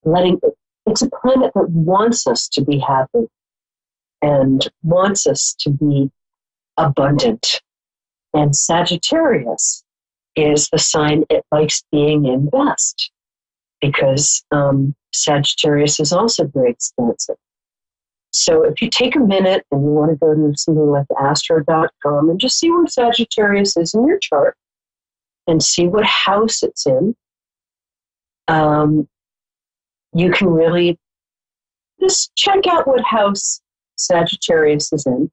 it's a planet that wants us to be happy and wants us to be abundant. And Sagittarius is the sign it likes being in best, because Sagittarius is also very expansive. So if you take a minute and you want to go to something like astro.com and just see where Sagittarius is in your chart and see what house it's in, you can really just check out what house Sagittarius is in,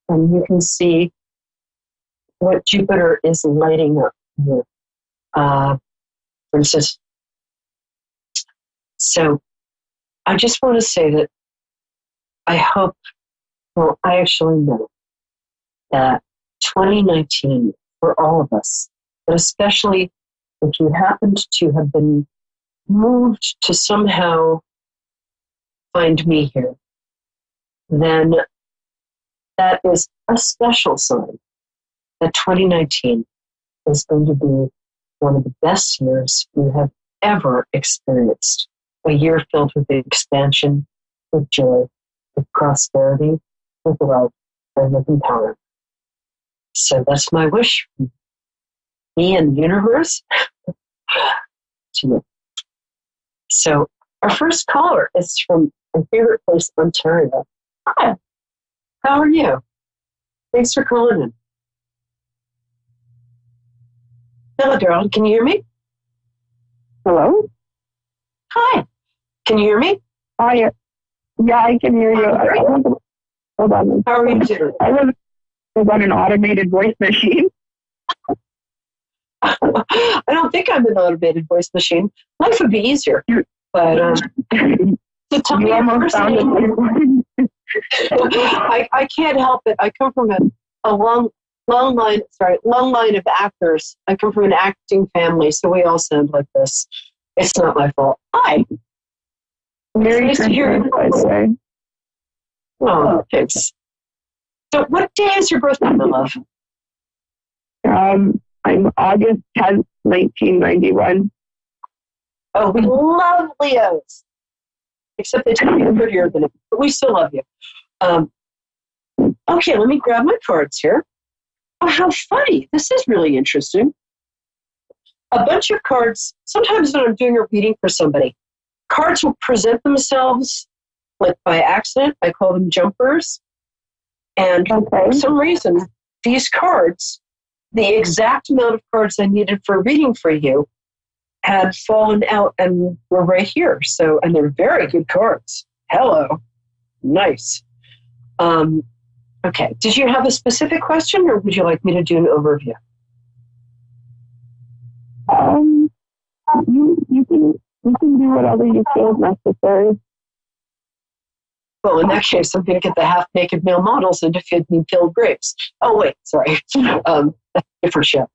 and you can see what Jupiter is lighting up with. For instance, so I just want to say that I hope, well, I actually know that 2019 for all of us, but especially if you happened to have been moved to somehow find me here, then that is a special sign that 2019 is going to be one of the best years you have ever experienced. A year filled with expansion, with joy, with prosperity, with love, and with empowerment. So that's my wish from me and the universe to you. So our first caller is from my favorite place, Ontario. Hi, how are you? Thanks for calling in. Hello, darling. Can you hear me? Hello? Hi. Can you hear me? Hi. Yeah, I can hear you. Hold on. How are you doing? I was on an automated voice machine. I don't think I'm an automated voice machine. Life would be easier. But so tell me your first name. I can't help it. I come from a long line of actors. I come from an acting family, so we all sound like this. It's not my fault. Hi. Merry nice to hear you. By the way. Oh, thanks. So what day is your birthday, my love? I'm August 10th, 1991. Oh, we love Leos. Except they tend to be prettier than it, but we still love you. Okay, let me grab my cards here. Oh, how funny. This is really interesting. A bunch of cards, sometimes when I'm doing a reading for somebody, cards will present themselves like by accident. I call them jumpers. And for some reason, these cards, the exact amount of cards I needed for a reading for you, had fallen out and were right here. So, and they're very good cards. Hello. Nice. Okay. Did you have a specific question, or would you like me to do an overview? You can do whatever you feel is necessary. Well, in that case, I'm going to get the half-naked male models into feed me peeled grapes. Oh, wait, sorry. That's a different show.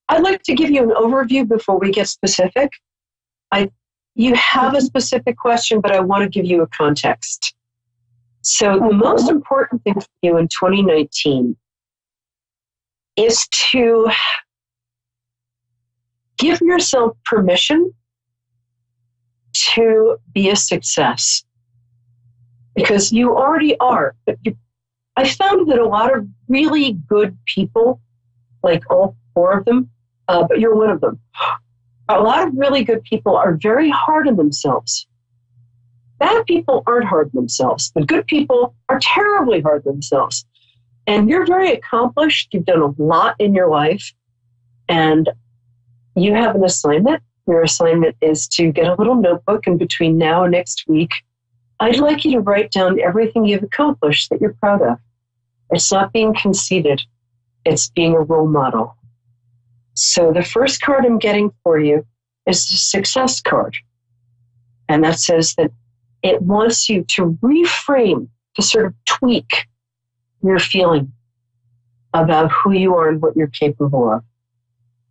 I'd like to give you an overview before we get specific. You have a specific question, but I want to give you a context. So the most important thing for you in 2019 is to give yourself permission to be a success. Because you already are. But I found that a lot of really good people, like all four of them, but you're one of them. A lot of really good people are very hard on themselves. Bad people aren't hard on themselves, but good people are terribly hard on themselves. And you're very accomplished. You've done a lot in your life, and you have an assignment. Your assignment is to get a little notebook, and between now and next week, I'd like you to write down everything you've accomplished that you're proud of. It's not being conceited. It's being a role model. So the first card I'm getting for you is the success card. And that says that it wants you to reframe, to sort of tweak your feeling about who you are and what you're capable of.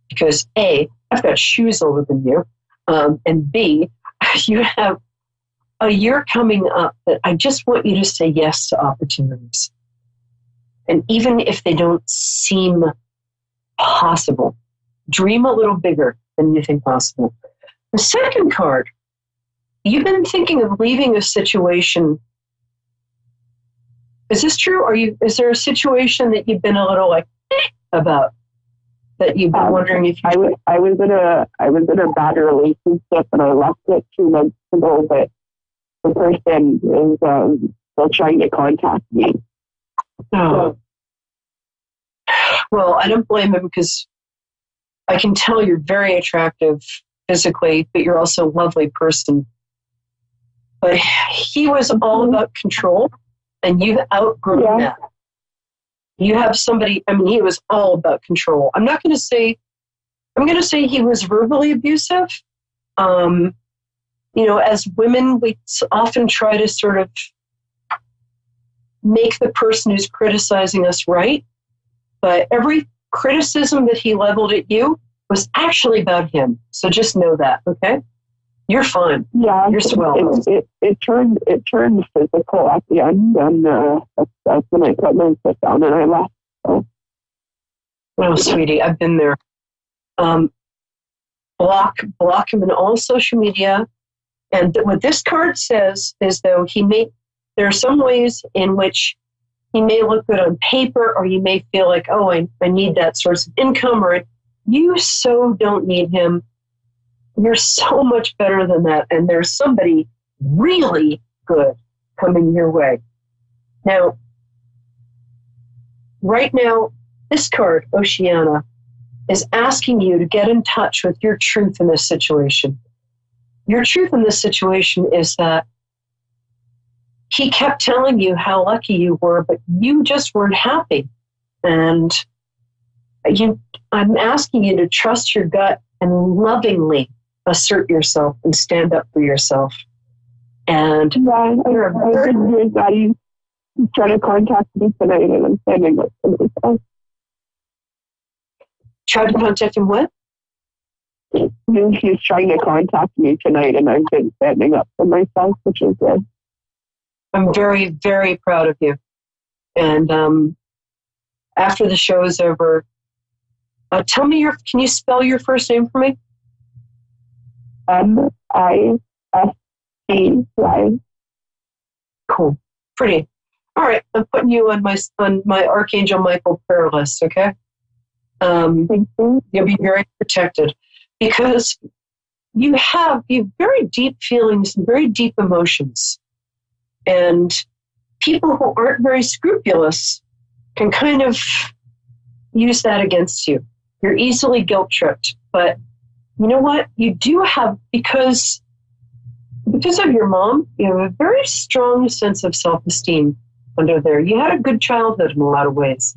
Because A, I've got shoes older than you, and B, you have a year coming up that I just want you to say yes to opportunities. And even if they don't seem possible, dream a little bigger. than you think possible. The second card, you've been thinking of leaving a situation. Is this true? Is there a situation that you've been a little like about that you've been wondering if you? I was in a bad relationship and I left it 2 months ago, but the person is still trying to contact me. Oh. Well, I don't blame him because I can tell you're very attractive physically, but you're also a lovely person. But he was all about control, and you've outgrown that. You have somebody, he was all about control. I'm going to say he was verbally abusive. As women, we often try to sort of make the person who's criticizing us right. But every criticism that he leveled at you was actually about him. So just know that, okay? You're fine. Yeah, you're swell. It turned physical at the end, and that's when I put my foot down and I left. So. Oh, sweetie, I've been there. Block him in all social media. And what this card says is, though, there are some ways in which he may look good on paper, or you may feel like, oh, I need that source of income, or you so don't need him. You're so much better than that, and there's somebody really good coming your way. Now, right now, this card, Oceana, is asking you to get in touch with your truth in this situation. Your truth in this situation is that he kept telling you how lucky you were, but you just weren't happy. And I'm asking you to trust your gut and lovingly assert yourself and stand up for yourself. And he's trying to contact me tonight, and I'm standing up for myself. Tried to contact him what? He's trying to contact me tonight, and I've been standing up for myself, which is good. I'm very, very proud of you. And after the show is over, can you spell your first name for me? MISCY. Cool. Pretty. All right. I'm putting you on my Archangel Michael prayer list, okay? Thank you. You'll be very protected because you have very deep feelings and very deep emotions. And people who aren't very scrupulous can kind of use that against you. You're easily guilt-tripped. But you know what? You do have, because of your mom, you have a very strong sense of self-esteem under there. You had a good childhood in a lot of ways.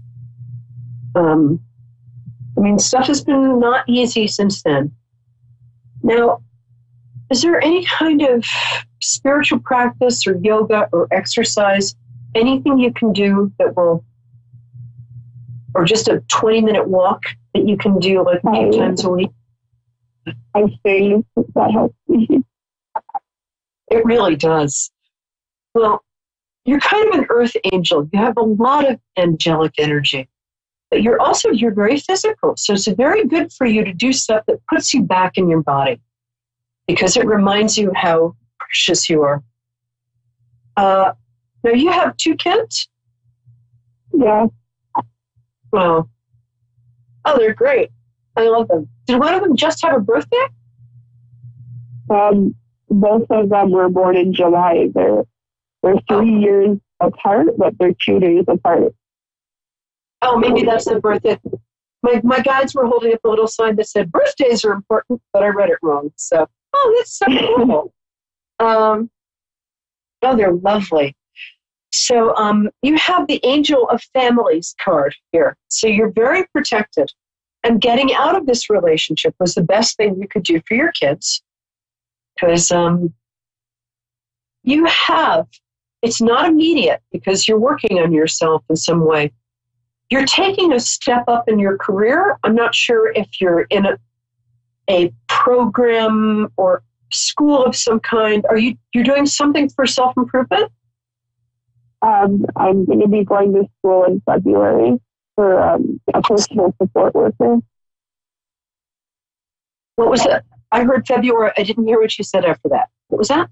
Stuff has been not easy since then. Now, is there any kind of spiritual practice or yoga or exercise, anything you can do that will, or just a 20-minute walk that you can do like a few times a week? I think that helps me. It really does. Well, you're kind of an earth angel. You have a lot of angelic energy. But you're very physical. So it's very good for you to do stuff that puts you back in your body because it reminds you how precious you are. Now, you have 2 kids? Yeah. Wow. Oh, they're great. I love them. Did one of them just have a birthday? Both of them were born in July. They're 3 years apart, but they're 2 days apart. Oh, maybe that's the birthday. My guides were holding up a little sign that said birthdays are important, but I read it wrong. So, that's so cool. They're lovely. So you have the Angel of Families card here. So you're very protected. And getting out of this relationship was the best thing you could do for your kids. Because it's not immediate because you're working on yourself in some way. You're taking a step up in your career. I'm not sure if you're in a program or school of some kind. You're doing something for self-improvement? I'm going to be going to school in February for a personal support worker. What was that? I heard February. I didn't hear what you said after that. What was that?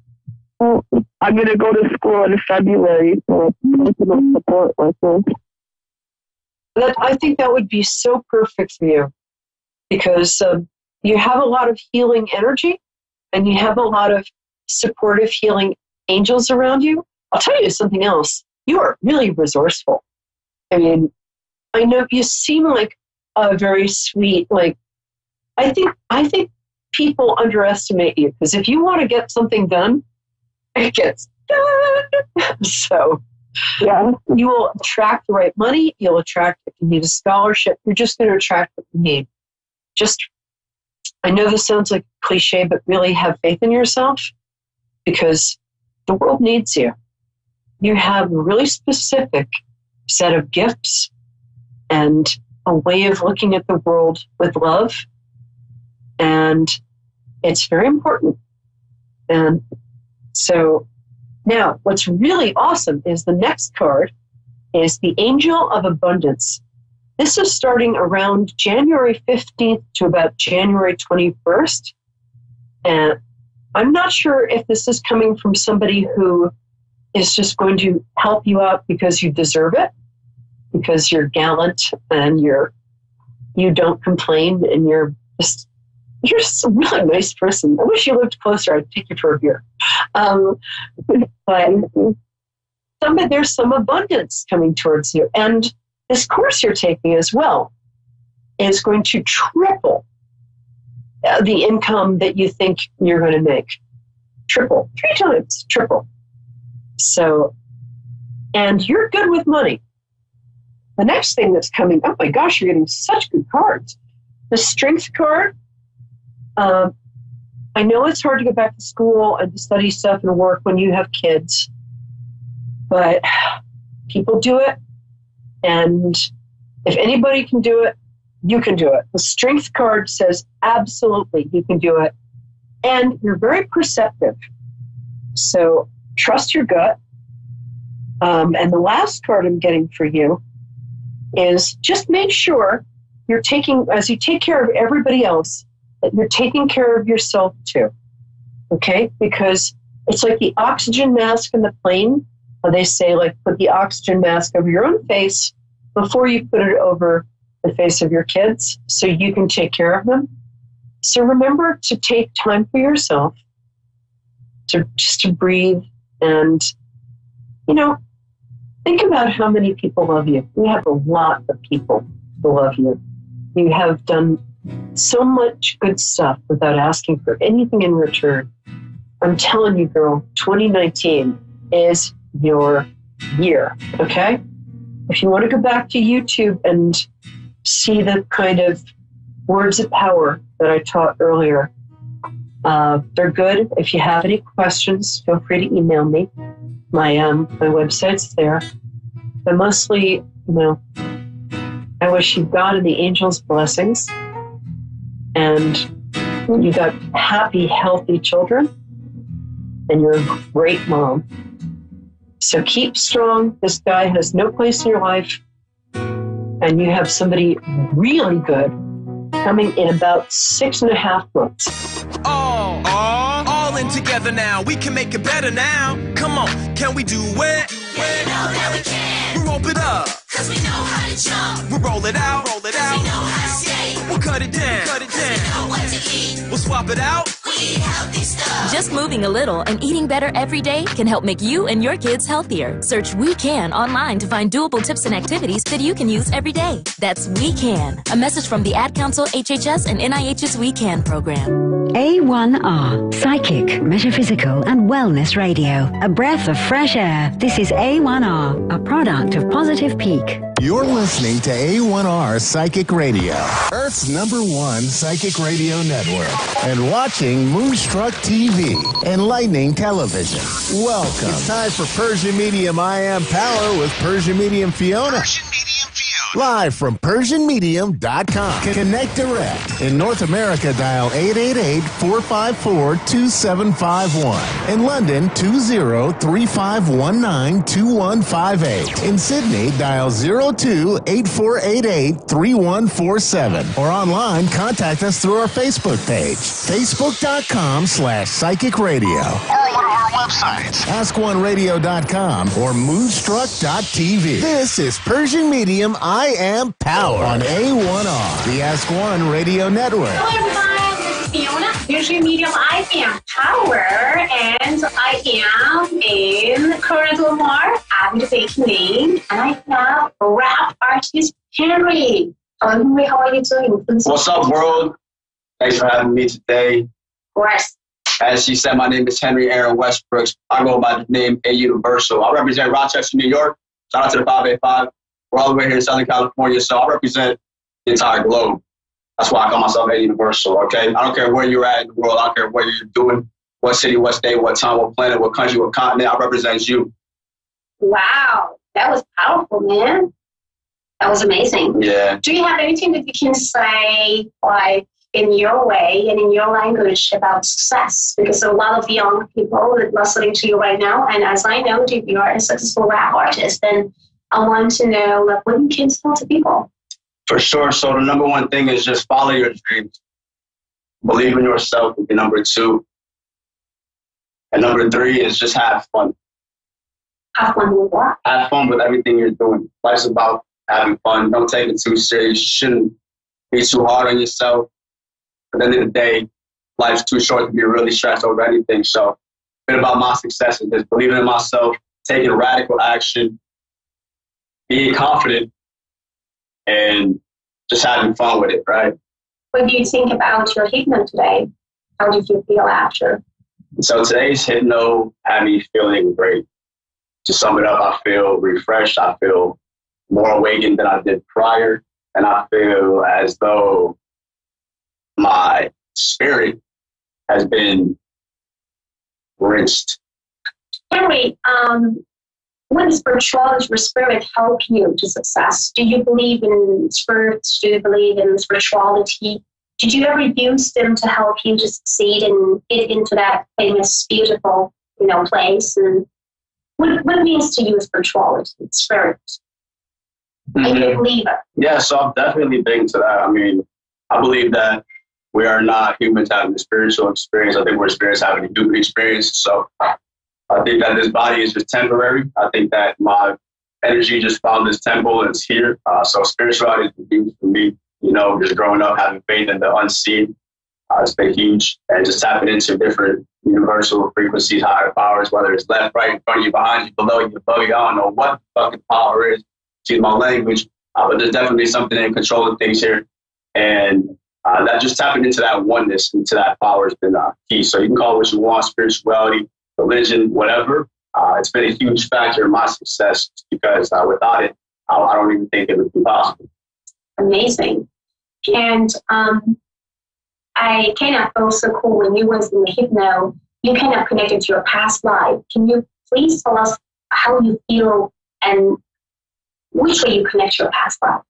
Well, I'm going to go to school in February, so personal support worker. I think that would be so perfect for you because you have a lot of healing energy and you have a lot of supportive healing angels around you. I'll tell you something else. You are really resourceful. I mean, I know you seem like a very sweet, like, I think people underestimate you because if you want to get something done, it gets done. So yeah, you will attract the right money. You'll attract, if you need a scholarship, you're just going to attract what you need. Just, I know this sounds like a cliche, but really have faith in yourself because the world needs you. You have a really specific set of gifts and a way of looking at the world with love. And it's very important. And so now what's really awesome is the next card is the Angel of Abundance. This is starting around January 15th to about January 21st. And I'm not sure if this is coming from somebody who is just going to help you out because you deserve it, because you're gallant and you don't complain and you're just a really nice person. I wish you lived closer. I'd take you for a beer. But there's some abundance coming towards you. And this course you're taking as well is going to triple the income that you think you're going to make. Triple. 3 times. Triple. So, and you're good with money. The next thing that's coming, oh my gosh, you're getting such good cards. The Strength card. I know it's hard to get back to school and to study stuff and work when you have kids, but people do it. And if anybody can do it, you can do it. The Strength card says absolutely you can do it. And you're very perceptive. So trust your gut. And the last card I'm getting for you is just make sure you're taking, as you take care of everybody else, that you're taking care of yourself too. Okay? Because it's like the oxygen mask in the plane. They say, like, put the oxygen mask over your own face before you put it over the face of your kids so you can take care of them. So remember to take time for yourself, just to breathe and, think about how many people love you. We have a lot of people who love you. You have done so much good stuff without asking for anything in return. I'm telling you, girl, 2019 is your year, okay? If you want to go back to YouTube and see the kind of words of power that I taught earlier, they're good. If you have any questions, feel free to email me. My website's there. But mostly, I wish you God and the angels blessings. And you got happy, healthy children. And you're a great mom. So keep strong. This guy has no place in your life. And you have somebody really good coming in about 6.5 months. All in together now. We can make it better now. Come on, can we do it? Yeah, you know that we can. We rope it up, cause we know how to jump. we roll it out, We know how to stay. we'll cut it down, We know what to eat. we'll swap it out. We eat healthy stuff. Just moving a little and eating better every day can help make you and your kids healthier. Search We Can online to find doable tips and activities that you can use every day. That's We Can. A message from the Ad Council, HHS, and NIH's We Can program. A1R Psychic, Metaphysical and Wellness Radio. A breath of fresh air. This is A1R, a product of Positive Peak. You're listening to A1R Psychic Radio, Earth's #1 psychic radio network, and watching Moonstruck TV, enlightening television. Welcome. It's time for Persian Medium I Am Power with Persian Medium Fiona. Live from PersianMedium.com. Connect direct. In North America, dial 888-454-2751. In London, 20-3519-2158. In Sydney, dial 02-8488-3147. Or online, contact us through our Facebook page, Facebook.com/Psychic Radio. Or one of our websites, AskOneRadio.com or Moonstruck.tv. This is Persian Medium I Am Power on A1R, the Ask One Radio Network. Hello everyone, this is Fiona, Persian Medium I Am Power, and I am in Corona Del Mar, I'm the vacationing, and I have rap artist Henry. Hello Henry, how are you doing? What's up, world? Thanks for having me today. Of course. As she said, my name is Henry Aaron Westbrooks. I go by the name A Universal. I represent Rochester, New York. Shout out to the 585. We're all the way here in Southern California, so I represent the entire globe. That's why I call myself A Universal, okay? I don't care where you're at in the world. I don't care what you're doing, what city, what state, what time, what planet, what country, what continent. I represent you. Wow, that was powerful, man. That was amazing. Yeah. Do you have anything that you can say, like, in your way and in your language about success? Because a lot of young people that are listening to you right now, and as I know, you are a successful rap artist, and I want to know, like, what you can tell to people. For sure. So the number one thing is just follow your dreams. Believe in yourself would be number two. And number three is just have fun. Have fun with what? Have fun with everything you're doing. Life's about having fun. Don't take it too serious. You shouldn't be too hard on yourself. At the end of the day, life's too short to be really stressed over anything. So a bit about my success is just believing in myself, taking radical action, being confident, and just having fun with it, right? What do you think about your hypno today? How did you feel after? So today's hypno had me feeling great. To sum it up, I feel refreshed. I feel more awakened than I did prior. And I feel as though my spirit has been rinsed. Henry, when spirituality or spirit help you to success? Do you believe in spirits? Do you believe in spirituality? Did you ever use them to help you to succeed and get into that famous, beautiful, place? And what means to you spirituality, spirit? Mm-hmm. And you believe it? Yeah, so I'm definitely big into that. I mean, I believe that we are not humans having a spiritual experience. I think we're spirits having a human experience. So I think that this body is just temporary. I think that my energy just found this temple and it's here. So spirituality is huge for me. Just growing up, having faith in the unseen. It's been huge. And just tapping into different universal frequencies, higher powers, whether it's left, right, in front of you, behind you, below you, above you. I don't know what the fucking power is. Excuse my language. But there's definitely something in control of things here. And that just tapping into that oneness, into that power has been key. So you can call it what you want, spirituality, religion, whatever. It's been a huge factor in my success because without it, I don't even think it would be possible. Amazing. And I kind of felt so cool when you was in the hypno, you kind of connected to your past life. Can you please tell us how you feel and which way you connect to your past life?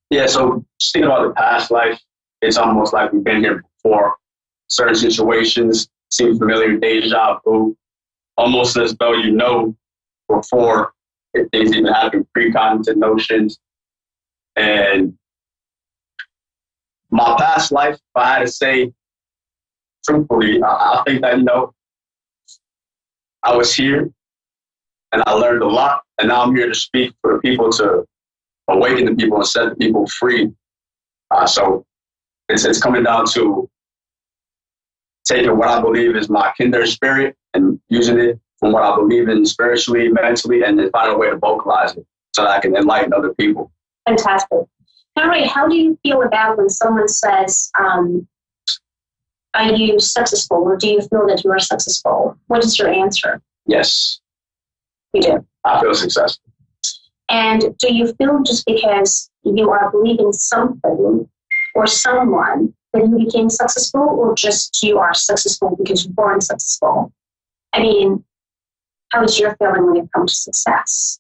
Yeah, so just thinking about the past life, it's almost like we've been here before. Certain situations seem familiar, deja vu, almost as though before if things even happen, precognitive notions. And my past life, if I had to say truthfully, I think that, I was here and I learned a lot. And now I'm here to speak for the people, to awaken the people and set the people free. So it's coming down to taking what I believe is my kindred spirit and using it from what I believe in spiritually, mentally, and then finding a way to vocalize it so that I can enlighten other people. Fantastic. Henry, how do you feel about when someone says, are you successful, or do you feel that you are successful? What is your answer? Yes. You do? I feel successful. And do you feel just because you are believing something or someone that you became successful, or just you are successful because you're born successful? I mean, how is your feeling when it comes to success?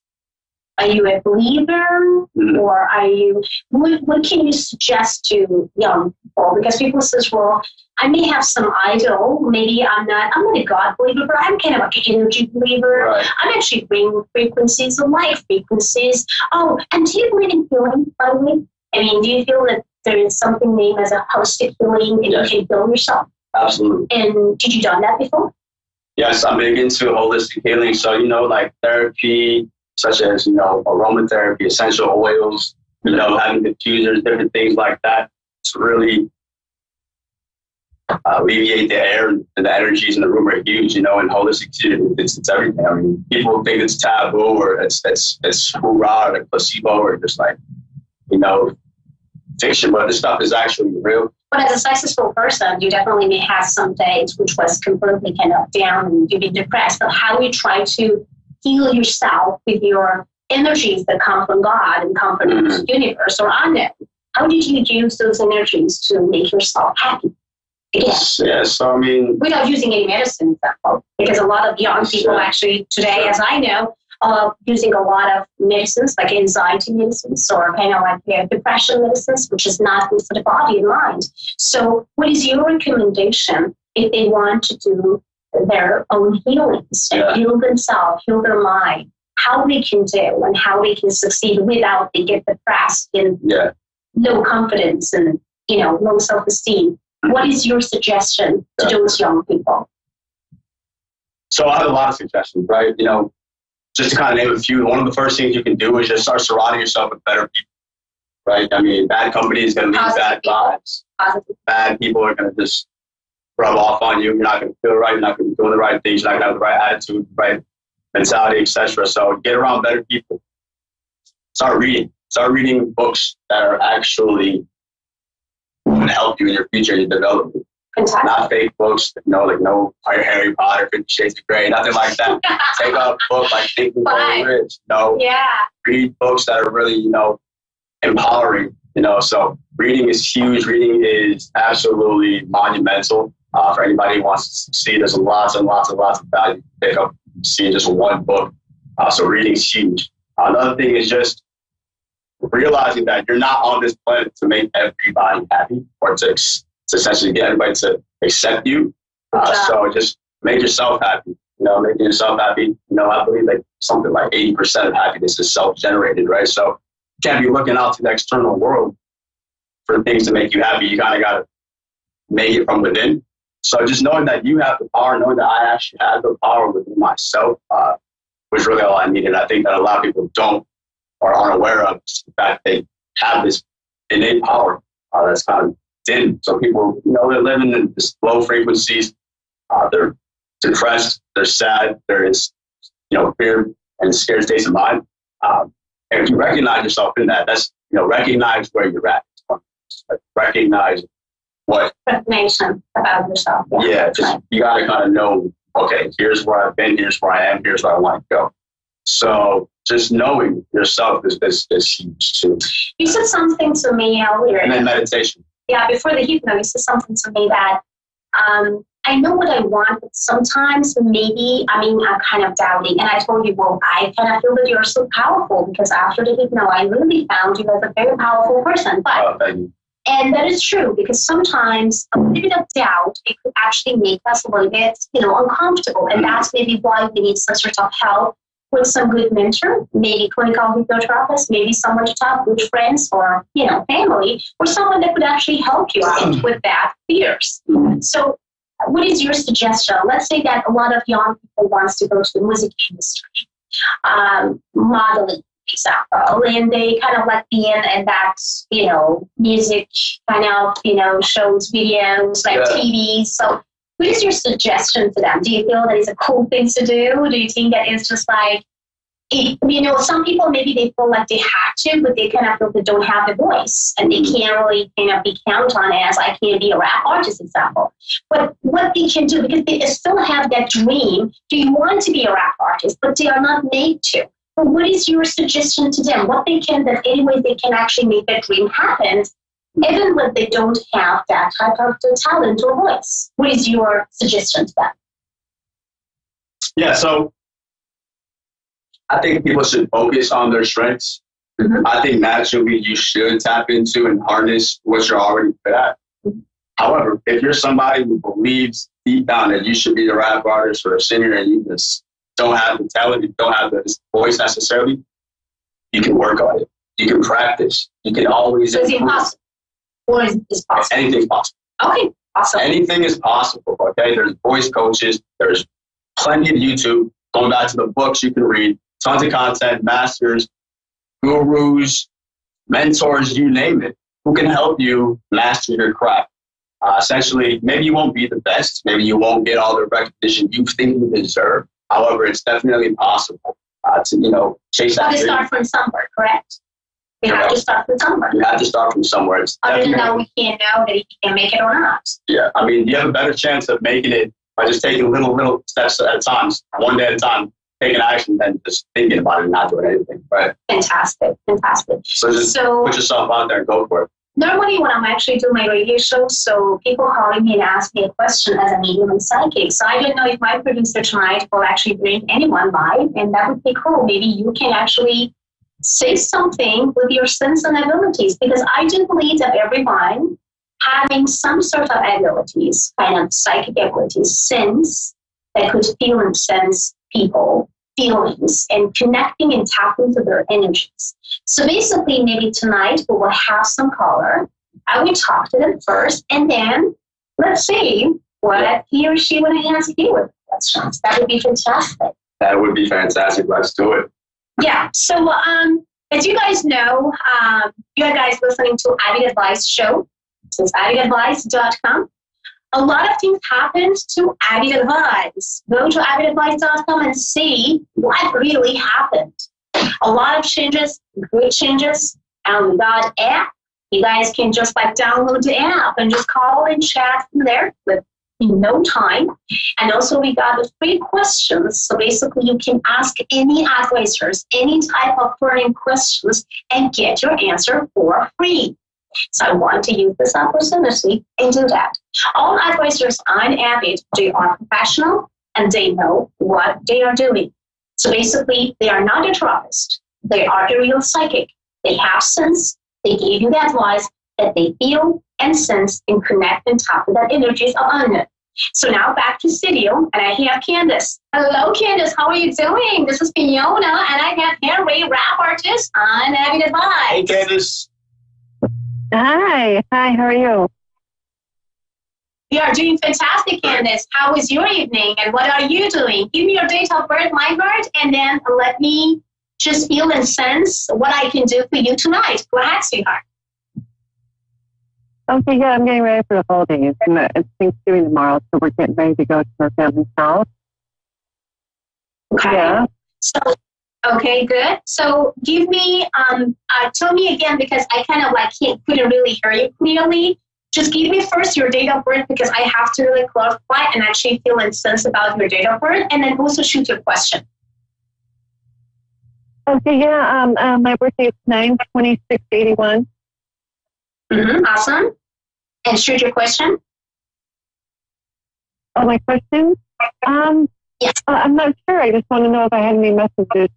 Are you a believer, or are you? What can you suggest to young people? Because people says, "Well, I may have some idol. Maybe I'm not a God believer, but I'm kind of like an energy believer. Right. I'm actually bringing frequencies of light frequencies. Oh, and do you believe in healing, by the way? I mean, do you feel that there is something named as a holistic healing and you can heal yourself? Absolutely. And did you done that before? Yes, I'm big into holistic healing. So, like therapy, such as, aromatherapy, essential oils, having diffusers, different things like that to really alleviate the air and the energies in the room are huge, and holistic healing, it's everything. I mean, people think it's taboo or it's hoorah or placebo or just like, fiction, but this stuff is actually real. But as a successful person, you definitely may have some days which was completely kind of down and you've been depressed. But how you try to heal yourself with your energies that come from God and come from the universe or unknown? How did you use those energies to make yourself happy? Again, yeah, so I mean, without using any medicine, example, because a lot of young people actually today, as I know, using a lot of medicines like anxiety medicines or kind of like depression medicines, which is not good for the body and mind. So what is your recommendation if they want to do their own healings and heal themselves, heal their mind, how they can do and how they can succeed without they get depressed and low confidence and, low self-esteem? What is your suggestion to those young people? So I have a lot of suggestions, right? Just to kind of name a few, one of the first things you can do is just start surrounding yourself with better people, right? I mean, bad company is going to leave bad vibes. Bad people are going to just rub off on you. You're not going to feel right. You're not going to be doing the right things. You're not going to have the right attitude, right mentality, etc. So get around better people. Start reading. Start reading books that are actually going to help you in your future and your development. Not fake books, like no Harry Potter, 50 Shades of Grey, nothing like that. Take up a book like Think and Grow Rich. Read books that are really, empowering. So reading is huge. Reading is absolutely monumental for anybody who wants to succeed. There's lots and lots and lots of value to pick up, see just one book. So reading is huge. Another thing is just realizing that you're not on this planet to make everybody happy or to essentially get everybody to accept you. So just make yourself happy. Making yourself happy. I believe like something like 80% of happiness is self-generated, right? So you can't be looking out to the external world for things to make you happy. You kind of got to make it from within. So just knowing that you have the power, knowing that I actually have the power within myself was really all I needed. I think that a lot of people don't or aren't aware of the fact they have this innate power that's kind of dim. So people, they're living in this low frequencies. They're depressed. They're sad. There is, fear and scared states of mind. And if you recognize yourself in that, that's, recognize where you're at. Recognize what information about yourself. You got to kind of know, okay, here's where I've been, here's where I am, here's where I want to go. So just knowing yourself is huge too. You said something to me earlier. And then meditation. Yeah, before the hypno, you said something to me that I know what I want, but sometimes maybe, I'm kind of doubting. And I told you, well, I kind of feel that you're so powerful because after the hypno, I really found you as a very powerful person. But and that is true because sometimes a little bit of doubt, it could actually make us a little bit, uncomfortable. And that's maybe why we need some sort of help with some good mentor, maybe clinical hypnotherapist, maybe someone to talk with friends or, family, or someone that could actually help you out with that fears. So what is your suggestion? Let's say that a lot of young people wants to go to the music industry, modeling, example, and they kind of like be in that, music kind of, shows, videos, like TV. So what is your suggestion to them? Do you feel that is a cool thing to do? Do you think that it's just like, some people maybe they feel like they have to, but they kind of feel they don't have the voice and they can't really kind of be counted on as I can't be a rap artist, example. But what they can do, because they still have that dream, do you want to be a rap artist, but they are not made to? But what is your suggestion to them? What they can, that anyway they can actually make that dream happen, even when they don't have that type of talent or voice? What is your suggestion to them? Yeah, so I think people should focus on their strengths. I think naturally you should tap into and harness what you're already good at. However, if you're somebody who believes deep down that you should be a rap artist or a singer and you just don't have the talent, you don't have the voice necessarily, you can work on it. You can practice. You can always So is it possible? Or is it possible? Anything's possible. Okay, awesome. Anything is possible, okay? There's voice coaches. There's plenty of YouTube. Going back to the books you can read. Tons of content, masters, gurus, mentors, you name it, who can help you master your craft. Essentially, maybe you won't be the best. Maybe you won't get all the recognition you think you deserve. However, it's definitely possible to, chase that. You have to start from somewhere, correct? You have to start from somewhere. You have to start from somewhere. Other than that, we can't know that you can make it or not. Yeah, I mean, you have a better chance of making it by just taking little steps at a time, one day at a time, taking action than just thinking about it and not doing anything, right? Fantastic. So just put yourself out there and go for it. Normally when I'm actually doing my radio show, so people calling me and ask me a question as a medium and psychic. So I don't know if my producer tonight will actually bring anyone live, and that would be cool. Maybe you can actually say something with your sense and abilities, because I do believe that everyone having some sort of abilities, kind of psychic abilities, sense that could feel and sense people, feelings, and connecting and tapping to their energies. So basically, maybe tonight we will have some caller. I will talk to them first, and then let's see what he or she would ask you with questions. That would be fantastic. That would be fantastic. Let's do it. Yeah. So, as you guys know, you guys listening to Avid Advice show. It's avidadvice.com. A lot of things happened to Avid Advice. Go to avidadvice.com and see what really happened. A lot of changes, good changes, and we got app. You guys can just download the app and just call and chat from there with no time. And also we got the free questions. So basically you can ask any advisors, any type of burning questions and get your answer for free. So I want to use this opportunity and do that. All advisors on Avid, they are professional and they know what they are doing. So basically, they are not a therapist. They are a real psychic. They have sense. They give you the advice that they feel and sense and connect and tap with that energies on it. So now back to studio, and I have Candace. Hello, Candace. How are you doing? This is Fiona, and I have Henry, rap artist on Avid Advice. Hey, Candace. Hi. How are you? We are doing fantastic, Candace. How was your evening, and what are you doing? Give me your date of birth, my birth, and then let me just feel and sense what I can do for you tonight. Go ahead, sweetheart. Okay, yeah, I'm getting ready for the holidays. It's Thanksgiving tomorrow, so we're getting ready to go to our family's house. Okay. Yeah. So, okay, good. So give me, tell me again, because I kind of couldn't really hear you clearly. Just give me first your date of birth, because I have to really clarify and actually feel and sense about your date of birth, and then also shoot your question. Okay, yeah, my birthday is 9/26/81. Awesome. And shoot your question. Oh, my question? Yes. I'm not sure. I just want to know if I had any messages,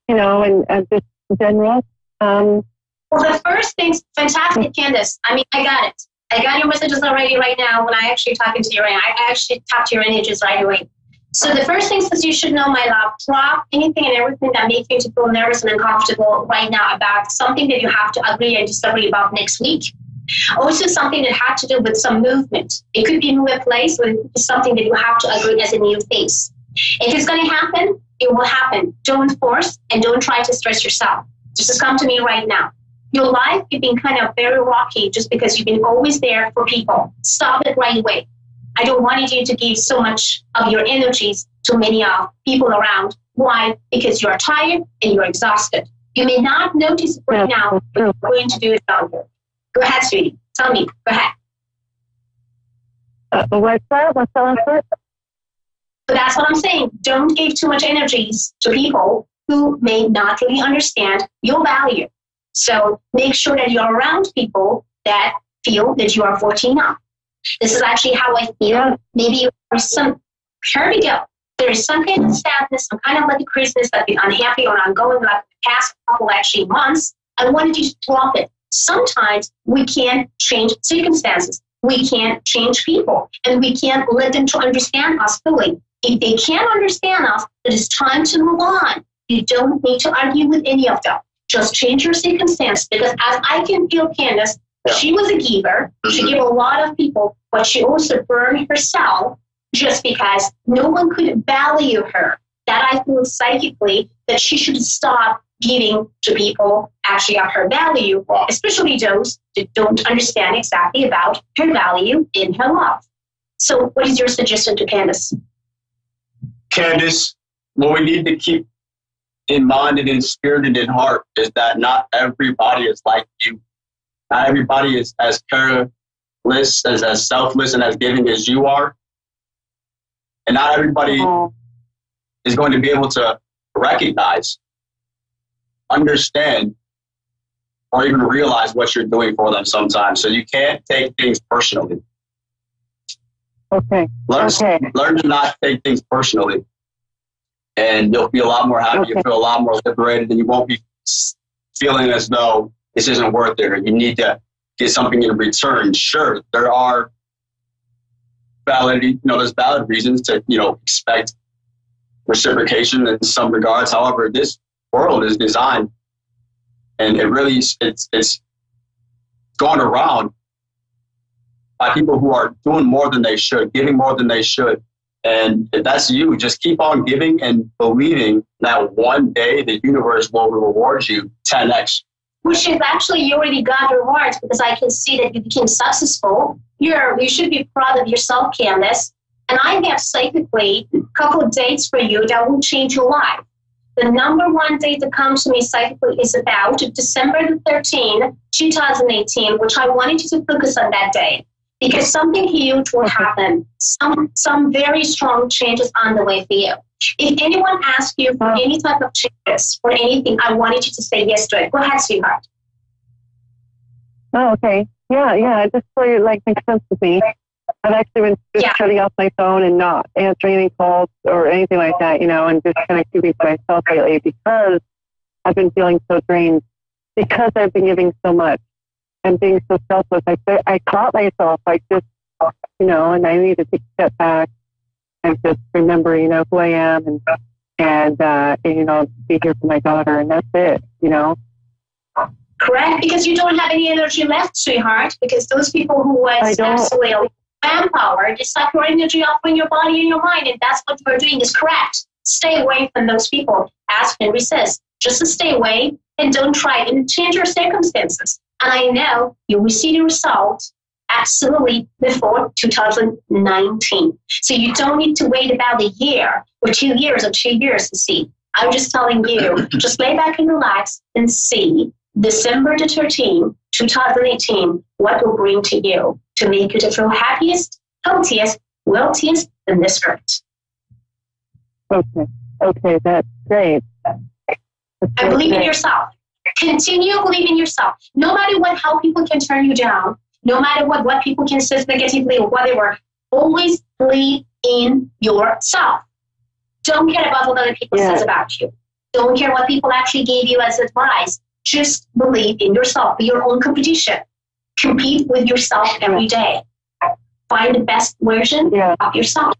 and just in general. Well, the first thing's fantastic, Candace. I mean, I got it. I got your messages already right now when I actually talking to you right now. I actually tapped your energies right away. So the first thing is you should know, my love, drop anything and everything that makes you feel nervous and uncomfortable right now about something that you have to agree and disagree about next week. Also something that had to do with some movement. It could be a new place, or it could be something that you have to agree as a new phase. If it's going to happen, it will happen. Don't force and don't try to stress yourself. Just come to me right now. Your life has been kind of very rocky just because you've been always there for people. Stop it right away. I don't want you to give so much of your energies to many people around. Why? Because you're tired and you're exhausted. You may not notice it right now, but you're going to do it later. Go ahead, sweetie. Tell me. Go ahead. What's that? What's that? So that's what I'm saying. Don't give too much energies to people who may not really understand your value. So make sure that you're around people that feel that you are 14 up. This is actually how I feel. Maybe some, here we go. there is some kind of sadness, some kind of like a craziness that you're unhappy or ongoing like the past couple actually months. I wanted you to drop it. Sometimes we can't change circumstances. We can't change people, and we can't let them to understand us fully. If they can't understand us, it is time to move on. You don't need to argue with any of them. Just change your circumstance, because as I can feel, Candace, she was a giver. She gave a lot of people, but she also burned herself just because no one could value her. That I feel psychically that she should stop giving to people actually of her value, especially those that don't understand exactly about her value in her love. So what is your suggestion to Candace? Candace, what we need to keep in mind and in spirit and in heart is that not everybody is like you. Not everybody is as careless, as selfless, and as giving as you are. And not everybody is going to be able to recognize, understand, or even realize what you're doing for them sometimes. So you can't take things personally. Okay. Learn to not take things personally. And you'll be a lot more happy. You'll feel a lot more liberated, and you won't be feeling as though this isn't worth it or you need to get something in return. Sure, there are there's valid reasons to, expect reciprocation in some regards. However, this world is designed, and it really, it's going around by people who are doing more than they should, giving more than they should. And if that's you, just keep on giving and believing that one day the universe will reward you 10x. Which is actually, you already got rewards, because I can see that you became successful. You should be proud of yourself, Candace. And I have psychically a couple of dates for you that will change your life. The number one date that comes to me psychically is about December the 13th, 2018, which I wanted you to focus on that day, because something huge will happen. Some very strong changes on the way for you. If anyone asks you for any type of changes or anything, I wanted you to say yes to it. Go ahead, sweetheart. Oh, okay. Yeah. It just really makes sense to me. I've actually been just shutting off my phone and not answering any calls or anything like that, and just kind of keeping to myself lately, because I've been feeling so drained, because I've been giving so much and being so selfless. I caught myself, and I need to take a step back and just remember, who I am and be here for my daughter, and that's it, Correct, because you don't have any energy left, sweetheart, because those people who was absolutely manpower, just suck your energy off from your body and your mind, and that's what you're doing is correct. Stay away from those people. Ask and resist. Just to stay away and don't try and change your circumstances. And I know you will see the result absolutely before 2019. So you don't need to wait about a year or 2 years to see. I'm just telling you, just lay back and relax and see December the 13th, 2018, what will bring to you to make you to feel happiest, healthiest, wealthiest in this earth. Okay, that's great. And believe in yourself. Continue believing in yourself. No matter how people can turn you down, no matter what people can say negatively or whatever, always believe in yourself. Don't care about what other people says about you. Don't care what people actually gave you as advice. Just believe in yourself. Be your own competition. Compete with yourself every day. Find the best version of yourself,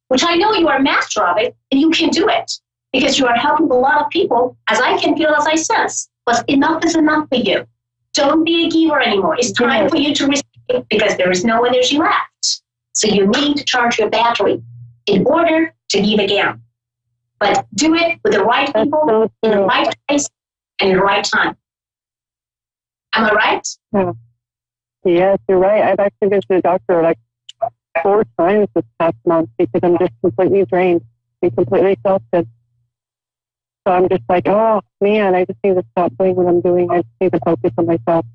which I know you are a master of it, and you can do it because you are helping a lot of people, as I can feel, as I sense. But enough is enough for you. Don't be a giver anymore. It's time for you to receive, because there is no energy left. So you need to charge your battery in order to give again. But do it with the right people, in the right place, and in the right time. Am I right? Yes, you're right. I've actually been to the doctor 4 times this past month because I'm just completely drained and completely exhausted. So I'm just oh man, I just need to stop doing what I'm doing. I just need to focus on myself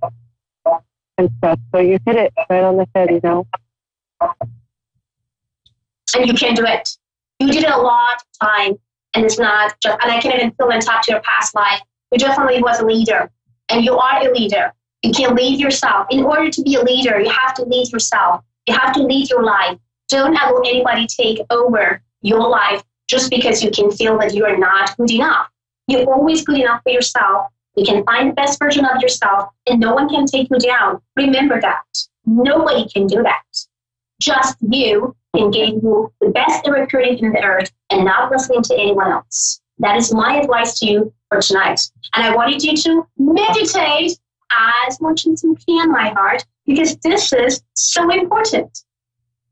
and stuff. So you hit it right on the head, And you can do it. You did it a lot of time, and it's not just, and I can even feel and talk to your past life. You definitely was a leader, and you are a leader. You can lead yourself. In order to be a leader, you have to lead yourself. You have to lead your life. Don't allow anybody take over your life. just because you can feel that you are not good enough. You're always good enough for yourself. You can find the best version of yourself, and no one can take you down. Remember that. Nobody can do that. Just you can give you the best recruiting in the earth and not listening to anyone else. That is my advice to you for tonight. And I wanted you to meditate as much as you can, my heart, because this is so important.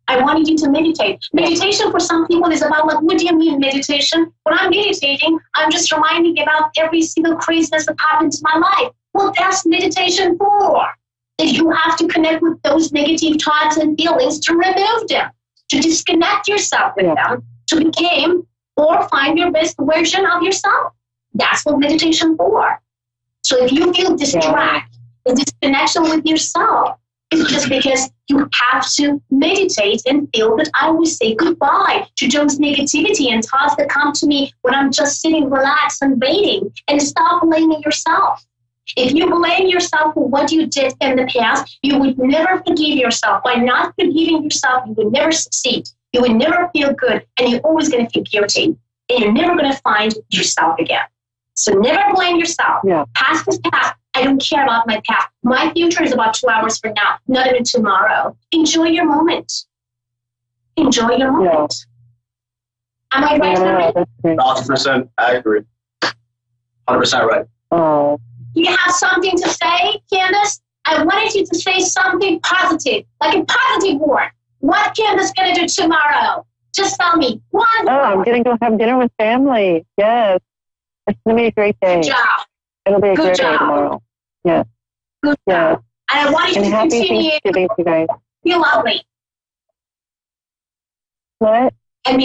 I wanted you to meditate. Meditation for some people is about, like, what do you mean meditation? When I'm meditating, I'm just reminding about every single craziness that happened in my life. Well, that's meditation for. That you have to connect with those negative thoughts and feelings to remove them, to disconnect yourself with them, to become or find your best version of yourself. That's what meditation for. So if you feel distracted, the disconnection with yourself, it's just because you have to meditate and feel that I will say goodbye to those negativity and thoughts that come to me when I'm just sitting relaxed and waiting, and stop blaming yourself. If you blame yourself for what you did in the past, you would never forgive yourself. By not forgiving yourself, you would never succeed. You would never feel good, and you're always going to feel guilty, and you're never going to find yourself again. So never blame yourself. Past is past. I don't care about my past. My future is about 2 hours from now, not even tomorrow. Enjoy your moment. Enjoy your moment. Am I right, Henry? 1,000%. I agree. 100% right. Oh. You have something to say, Candace? I wanted you to say something positive, like a positive word. What Candace going to do tomorrow? Just tell me. One. Oh, I'm going to go have dinner with family. Yes. It's going to be a great day. Good job. It'll be a Good great job. day tomorrow. Yes. Good job. And I wanted you to happy continue. Thanksgiving to you guys. Be lovely. What? And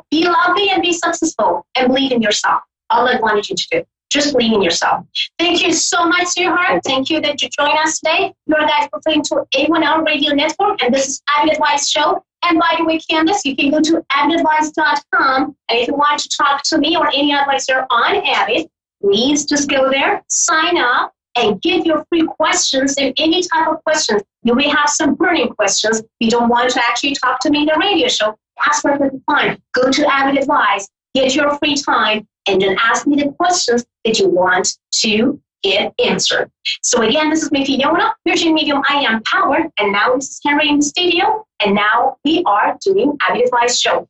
be lovely and be successful and believe in yourself. All I wanted you to do. Just believe in yourself. Thank you so much, sweetheart. Thank you that you joined us today. You guys listening to A1R Radio Network, and this is Avid Advice Show. And by the way, Candace, you can go to avidadvice.com, and if you want to talk to me or any advisor on Avid, please just go there, sign up, and give your free questions and any type of questions. You may have some burning questions. You don't want to actually talk to me in the radio show. That's perfectly fine. Go to Avid Advice, get your free time, and then ask me the questions that you want to get answered. So again, this is me, Fiona, Virgin Medium I Am Power, and now this is Henry in the studio, and now we are doing Avid Advice Show.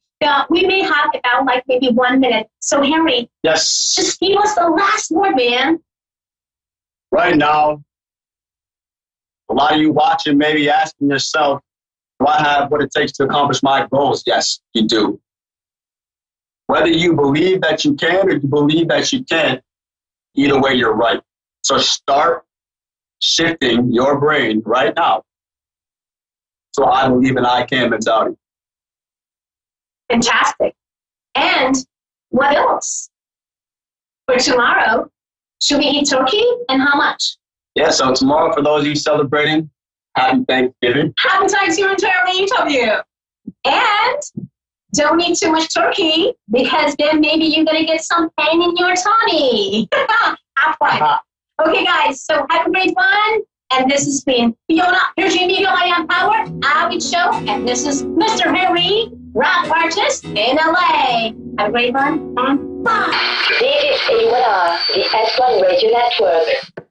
We may have about like maybe 1 minute. So Henry, yes, just give us the last word, man. Right now, a lot of you watching may be asking yourself, do I have what it takes to accomplish my goals? Yes, you do. Whether you believe that you can or you believe that you can't, either way, you're right. So start shifting your brain right now. So I believe in I can mentality. Fantastic. And what else? For tomorrow, should we eat turkey and how much? Yeah, so tomorrow, for those of you celebrating, happy Thanksgiving. Happy Thanksgiving to each of you. And don't eat too much turkey, because then maybe you're going to get some pain in your tummy. Have fun. Okay, guys, so have a great one. And this has been Fiona, Virgin Media I Am Power, Avid Show. And this is Mr. Henry, rap artist in LA. Have a great one. Bye. This is A1R, the S1 Radio Network.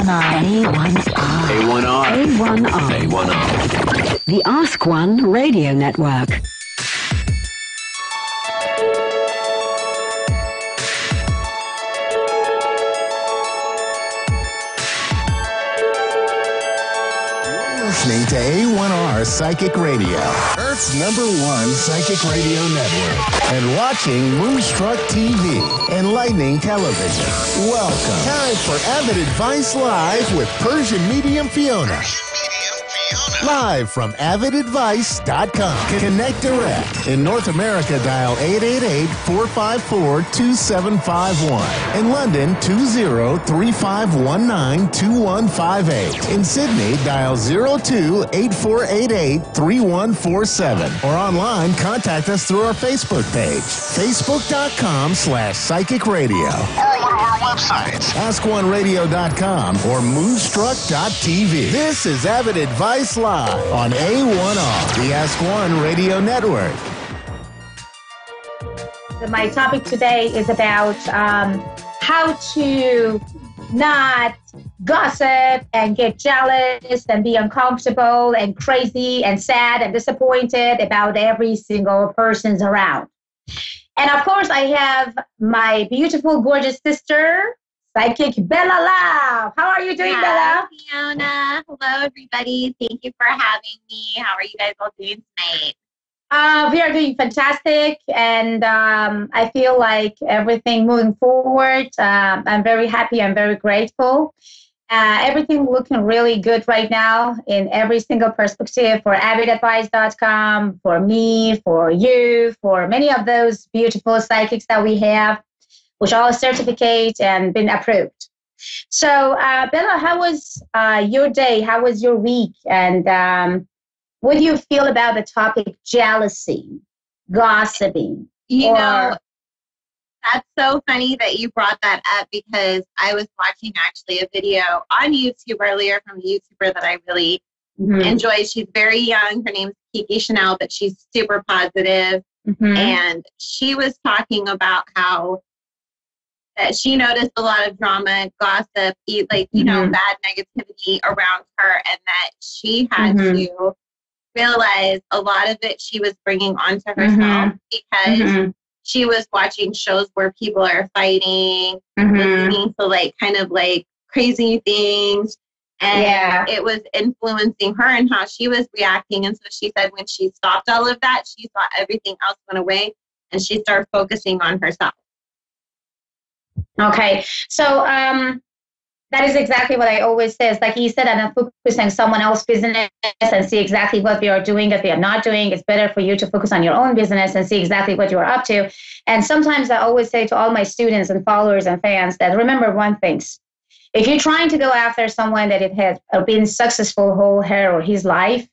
A1R. A1R. A1R. A1R. The Ask One Radio Network. Listening to A1R Psychic Radio, Earth's #1 psychic radio network, and watching Moonstruck TV, enlightening television. Welcome. Time for Avid Advice Live with Persian Medium Fiona. Live from avidadvice.com. Connect direct. In North America, dial 888-454-2751. In London, 20-3519-2158. In Sydney, dial 02-8488-3147. Or online, contact us through our Facebook page, facebook.com/psychic radio. Or one of our websites, askoneradio.com or moonstruck.tv. This is Avid Advice Live on A1R, the Ask One Radio Network. My topic today is about how to not gossip and get jealous and be uncomfortable and crazy and sad and disappointed about every single person's around. And of course, I have my beautiful, gorgeous sister, Psychic Bella Lau. How are you doing, Bella? Fiona. Hello, everybody. Thank you for having me. How are you guys all doing tonight? We are doing fantastic, and I feel like everything moving forward. I'm very happy. I'm very grateful. Everything looking really good right now in every single perspective for avidadvice.com, for me, for you, for many of those beautiful psychics that we have, which all certificate and been approved. So, Bella, how was your day? How was your week? And what do you feel about the topic jealousy, gossiping? You know, that's so funny that you brought that up because I was watching actually a video on YouTube earlier from a YouTuber that I really enjoy. She's very young. Her name's Kiki Chanel, but she's super positive. And she was talking about how that she noticed a lot of drama, gossip, like, you know, bad negativity around her, and that she had to realize a lot of it she was bringing onto herself because she was watching shows where people are fighting, listening to like kind of like crazy things, and it was influencing her and how she was reacting. And so she said when she stopped all of that, she thought everything else went away and she started focusing on herself. Okay, so that is exactly what I always say. It's like you said, I'm not focusing on someone else's business and see exactly what we are doing, what we are not doing. It's better for you to focus on your own business and see exactly what you are up to. And sometimes I always say to all my students and followers and fans that remember one thing. If you're trying to go after someone that it has been successful whole her or his life,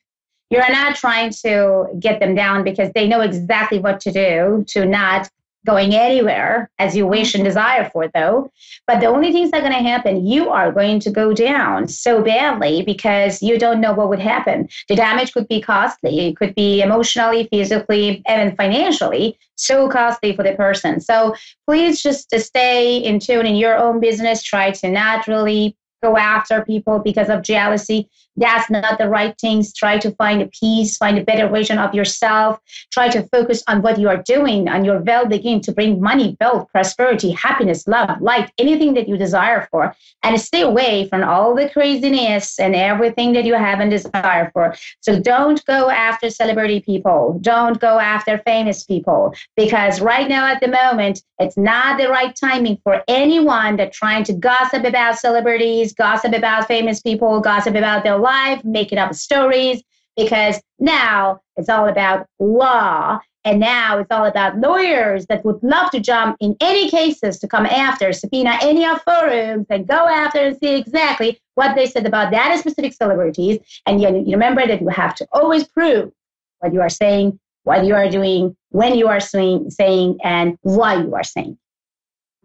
you're not trying to get them down because they know exactly what to do to not going anywhere as you wish and desire for, though. But the only things that are going to happen, you are going to go down so badly because you don't know what would happen. The damage could be costly. It could be emotionally, physically, and financially so costly for the person. So please just stay in tune in your own business. Try to not really go after people because of jealousy. That's not the right things. Try to find a peace, find a better version of yourself. Try to focus on what you are doing, on your well-being to bring money, wealth, prosperity, happiness, love, light, anything that you desire for. And stay away from all the craziness and everything that you have and desire for. So don't go after celebrity people. Don't go after famous people. Because right now at the moment, it's not the right timing for anyone that's trying to gossip about celebrities, gossip about famous people, gossip about their life, making up stories, because now it's all about law, and now it's all about lawyers that would love to jump in any cases to come after, subpoena any of forums and go after and see exactly what they said about that specific celebrities. And you remember that you have to always prove what you are saying, what you are doing, when you are saying, and why you are saying.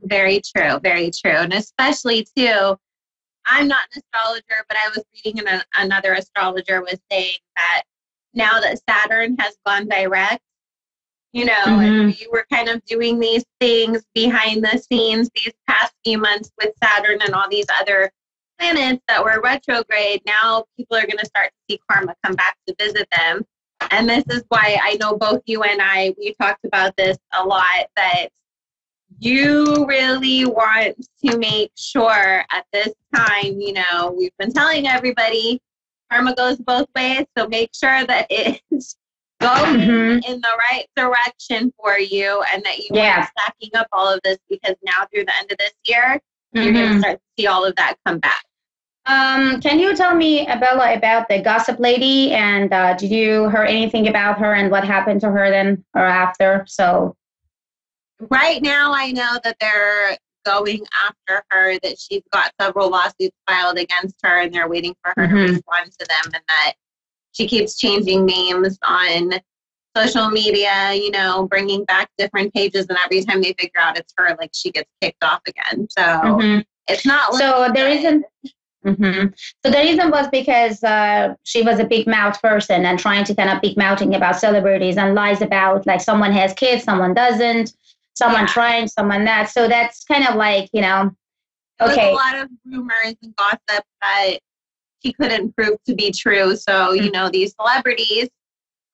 Very true, very true. And especially, too, I'm not an astrologer, but I was reading another astrologer was saying that now that Saturn has gone direct, you know, and you were kind of doing these things behind the scenes these past few months with Saturn and all these other planets that were retrograde, now people are going to start to see karma come back to visit them. And this is why I know both you and I, we talked about this a lot, that you really want to make sure at this time, you know, we've been telling everybody karma goes both ways, so make sure that it's going in the right direction for you, and that you are stacking up all of this, because now through the end of this year, you're going to start to see all of that come back. Can you tell me, Bella, about the gossip lady, and did you hear anything about her and what happened to her then or after? So right now I know that they're going after her, that she's got several lawsuits filed against her, and they're waiting for her to respond to them, and that she keeps changing names on social media, you know, bringing back different pages, and every time they figure out it's her, like, she gets kicked off again. So it's not. So the reason. So the reason was because she was a big mouth person and trying to kind of big mouthing about celebrities and lies about, like, someone has kids, someone doesn't, someone trying, someone not. So that's kind of like, you know, There's a lot of rumors and gossip that she couldn't prove to be true. So, you know, these celebrities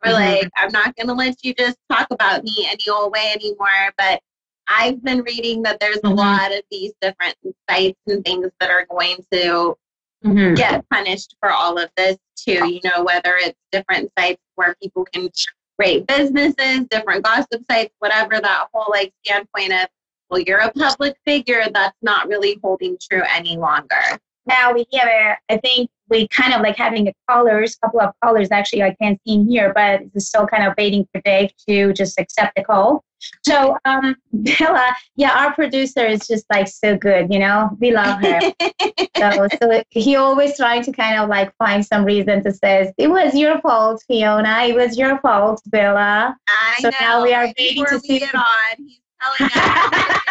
were like, I'm not going to let you just talk about me any old way anymore. But I've been reading that there's a lot of these different sites and things that are going to get punished for all of this too. You know, whether it's different sites where people can rate businesses, different gossip sites, whatever, that whole like standpoint of, well, you're a public figure, that's not really holding true any longer. Now we have I think we kind of like having a couple of callers. Actually, I can't see him here, but it's still kind of waiting for Dave to just accept the call. So, Bella, our producer is just like so good, you know, we love her. so he always trying to kind of like find some reason to say, it was your fault, Fiona, it was your fault, Bella. I know. Now we are waiting to see. Get on. He's telling us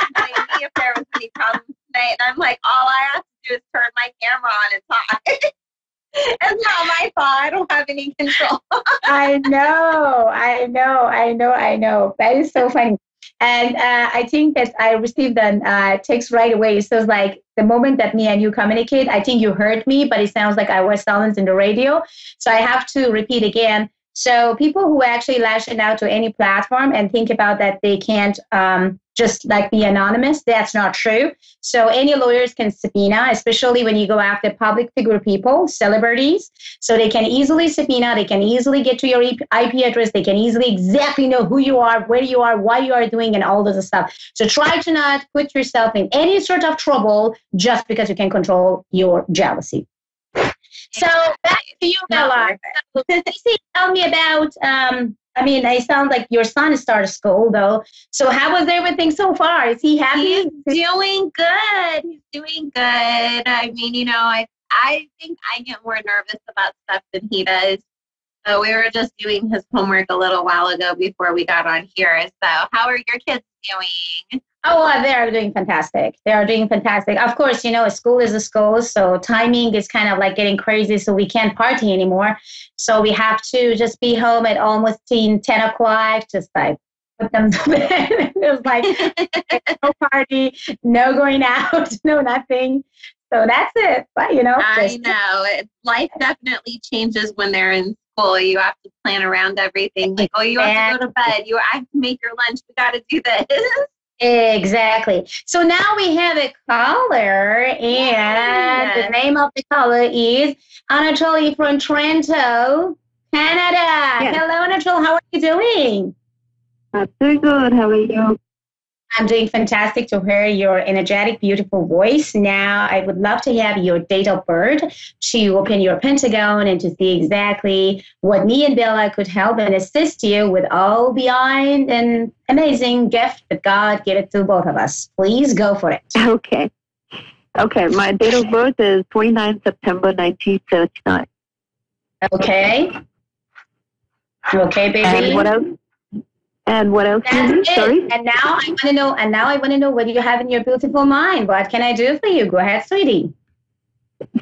if there was any problems today, and I'm like, all I have to do is turn my camera on and talk. It's not my fault. I don't have any control. I know. That is so funny. And I think that I received a text right away. So it's like the moment that me and you communicate, I think you heard me, but it sounds like I was silenced in the radio. So I have to repeat again. So people who actually lash it out to any platform and think about that they can't just like be anonymous, that's not true. So any lawyers can subpoena, especially when you go after public figure people, celebrities. So they can easily subpoena, they can easily get to your IP address, they can easily exactly know who you are, where you are, what you are doing, and all this stuff. So try to not put yourself in any sort of trouble just because you can control your jealousy. So back to you, Bella. So, tell me about, it sounds like your son started school, though. So how was everything so far? Is he happy? He's doing good. He's doing good. I mean, you know, I think I get more nervous about stuff than he does. So we were just doing his homework a little while ago before we got on here. So how are your kids doing? Oh, they are doing fantastic. They are doing fantastic. Of course, you know, a school is a school, so timing is kind of like getting crazy, so we can't party anymore. So we have to just be home at almost 10 o'clock, just like put them to bed. It was like no party, no going out, no nothing. So that's it. But, you know. I know. Life definitely changes when they're in school. You have to plan around everything. Like, oh, you have to go to bed. I have to make your lunch. We got to do this. Exactly. So now we have a caller, and the name of the caller is Anatoly from Toronto, Canada. Yes. Hello, Anatoly. How are you doing? I'm doing good. How are you? I'm doing fantastic to hear your energetic, beautiful voice. Now, I would love to have your date of birth to open your pentagon and to see exactly what me and Bella could help and assist you with all beyond an amazing gift that God gave it to both of us. Please go for it. Okay. My date of birth is 29 September 1979. Okay, baby. And what else do you need? Sorry? And now I want to know what you have in your beautiful mind. What can I do for you? Go ahead, sweetie.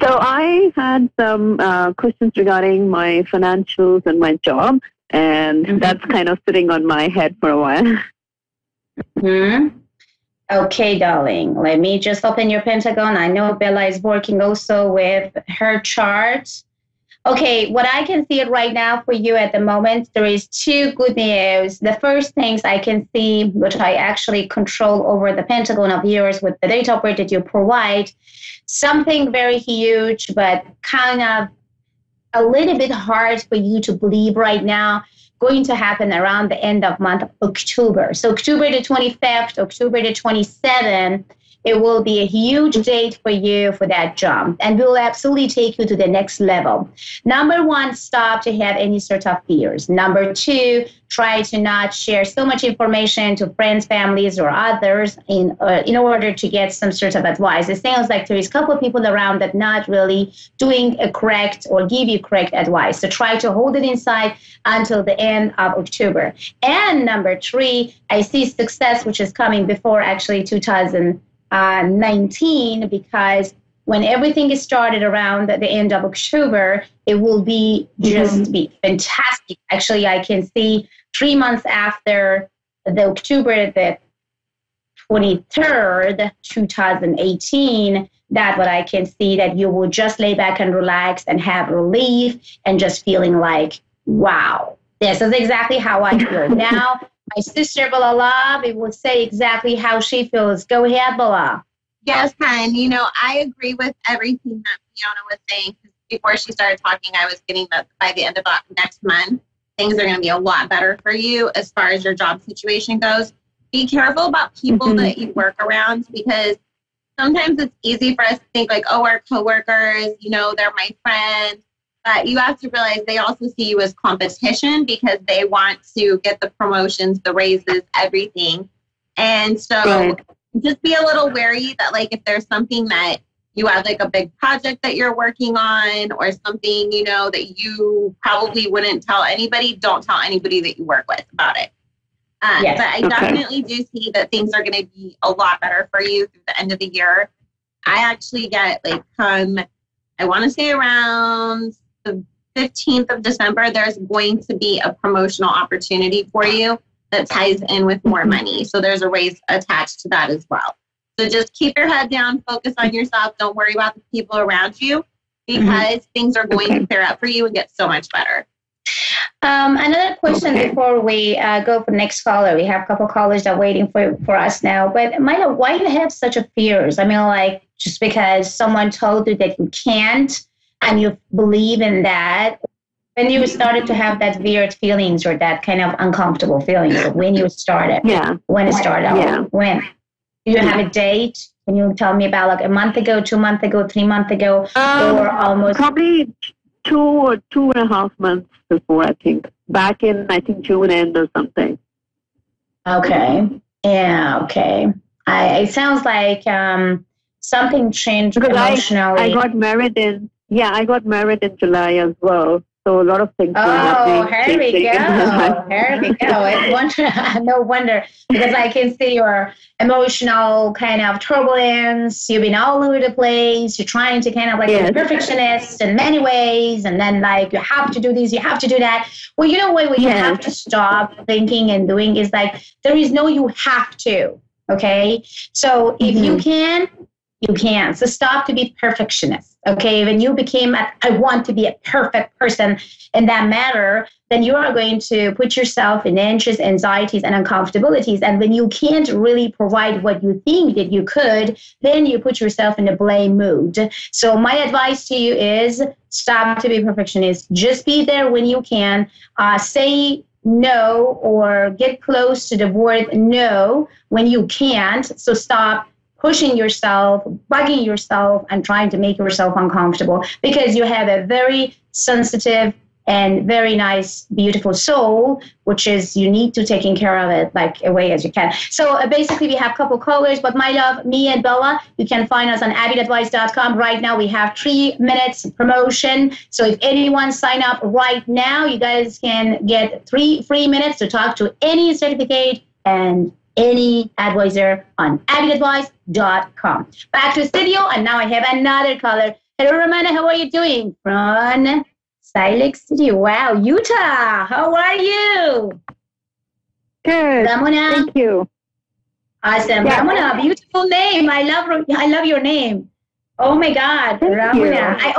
So I had some questions regarding my financials and my job, and that's kind of sitting on my head for a while. Okay, darling. Let me just open your pentagon. I know Bella is working also with her chart. Okay, what I can see right now for you at the moment, there is two good news. The first things I can see, which I actually control over the pentagon of yours with the date of birth that you provide, something very huge, but kind of a little bit hard for you to believe right now, going to happen around the end of month of October. So October the 25th, October the 27th, it will be a huge date for you for that jump, and will absolutely take you to the next level. Number one, stop to have any sort of fears. Number two, try to not share so much information to friends, families, or others in order to get some sort of advice. It sounds like there is a couple of people around that not really doing a correct or give you correct advice. So try to hold it inside until the end of October. And number three, I see success, which is coming before actually 2019, because when everything is started around the end of October, it will be just be fantastic. Actually, I can see 3 months after the October the 23rd, 2018, that what I can see that you will just lay back and relax and have relief and just feeling like, wow, this is exactly how I feel. Now, my sister, Bella, we will say exactly how she feels. Go ahead, Bella. Yes, hon. You know, I agree with everything that Fiona was saying. Before she started talking, I was getting that by the end of next month, things are going to be a lot better for you as far as your job situation goes. Be careful about people that you work around, because sometimes it's easy for us to think like, oh, our coworkers, you know, they're my friends. But you have to realize they also see you as competition, because they want to get the promotions, the raises, everything. And so just be a little wary that, like, if there's something that you have, like a big project that you're working on or something, you know, that you probably wouldn't tell anybody, don't tell anybody that you work with about it. But I definitely do see that things are going to be a lot better for you through the end of the year. I actually get, like, I want to say around the 15th of December, there's going to be a promotional opportunity for you that ties in with more money. So there's a raise attached to that as well. So just keep your head down, focus on yourself. Don't worry about the people around you, because things are going to clear up for you and get so much better. Another question before we go for the next caller. We have a couple callers that are waiting for us now. But Mila, why do you have such a fears? I mean, like, just because someone told you that you can't and you believe in that, when you started to have that weird feelings or that kind of uncomfortable feelings, when you started? When it started? When? Do you have a date? Can you tell me about, like, a month ago, 2 months ago, 3 months ago, or almost? Probably 2 or 2.5 months before, I think. Back in, I think, June end or something. Okay. Yeah, okay. It sounds like something changed because emotionally. I got married in July as well. So a lot of things were happening. Here we go. Here we go. No wonder, because I can see your emotional kind of turbulence. You've been all over the place. You're trying to kind of like be a perfectionist in many ways. And then, like, you have to do this, you have to do that. Well, you know what you have to stop thinking and doing is, like, there is no you have to. Okay? So if you can, you can. So stop to be perfectionist. Okay, when you became I want to be a perfect person in that matter, then you are going to put yourself in anxious anxieties and uncomfortabilities. And when you can't really provide what you think that you could, then you put yourself in a blame mood. So my advice to you is stop to be perfectionist. Just be there when you can. Say no or get close to the word no when you can't. So stop pushing yourself, bugging yourself, and trying to make yourself uncomfortable, because you have a very sensitive and very nice, beautiful soul, which is you need to taking care of it like away as you can. So basically, we have a couple callers, but my love, me and Bella, you can find us on avidadvice.com. Right now, we have 3 minutes promotion. So if anyone sign up right now, you guys can get 3 free minutes to talk to any certificate and any advisor on avidadvice.com. Back to the studio, and now I have another caller. Hello, Romana, how are you doing? From Salt Lake City. Wow, Utah. How are you? Good. Ramona. Thank you. Awesome. Yeah. Ramona, beautiful name. I love your name. Oh my God, Ramona. I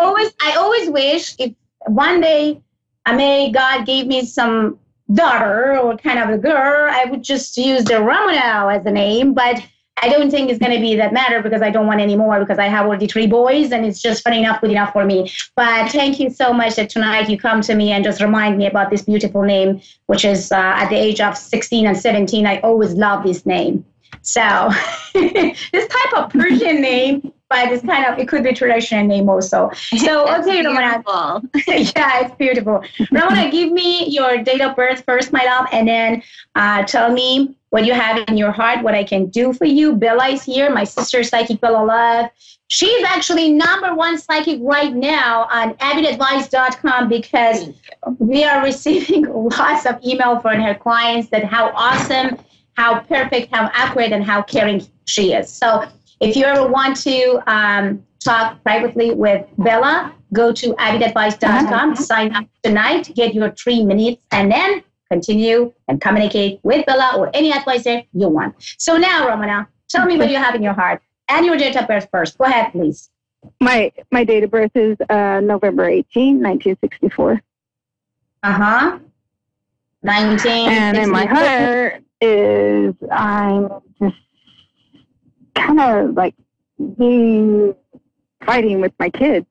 always wish if one day God gave me some daughter or kind of a girl, I would just use the Ramona as the name, but I don't think it's going to be that matter because I don't want any more because I have already 3 boys and it's just funny enough, good enough for me. But thank you so much that tonight you come to me and just remind me about this beautiful name, which is at the age of 16 and 17, I always love this name. So this type of Persian name, but it's kind of, it could be traditional name also. So, okay, Ramona. Yeah, it's beautiful. Ramona, give me your date of birth first, my love, and then tell me what you have in your heart, what I can do for you. Bella is here, my sister, Psychic Bella Love. She's actually #1 psychic right now on avidadvice.com because we are receiving lots of email from her clients that how awesome, how perfect, how accurate, and how caring she is. So if you ever want to talk privately with Bella, go to avidadvice.com, sign up tonight, get your 3 minutes, and then continue and communicate with Bella or any advisor you want. So now, Ramona, tell me what you have in your heart and your date of birth first. Go ahead, please. My date of birth is November 18, 1964. 19. And in my heart is I'm just kind of like fighting with my kids.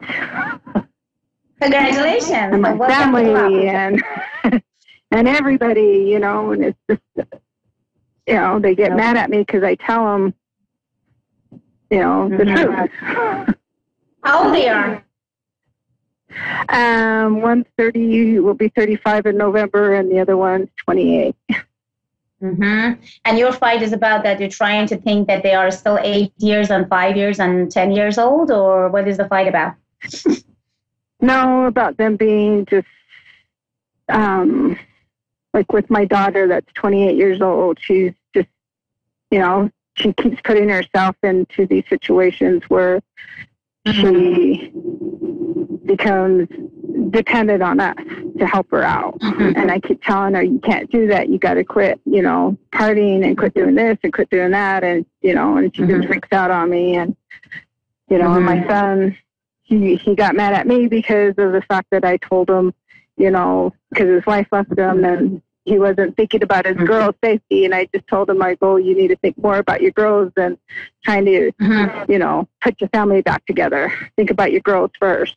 Congratulations. And my family and everybody, you know, and it's just, you know, they get mad at me because I tell them, you know, the truth. How old they are? One's 30, will be 35 in November, and the other one's 28. And your fight is about that you're trying to think that they are still 8 years and 5 years and 10 years old, or what is the fight about? No, about them being just, like with my daughter that's 28 years old, she's just, you know, she keeps putting herself into these situations where she becomes dependent on us to help her out. And I keep telling her, you can't do that. You got to quit, you know, partying and quit doing this and quit doing that. And, you know, and she just freaks out on me. And, you know, and my son, he got mad at me because of the fact that I told him, you know, because his wife left him and he wasn't thinking about his girls' safety. And I just told him, like, oh, you need to think more about your girls than trying to, you know, put your family back together. Think about your girls first.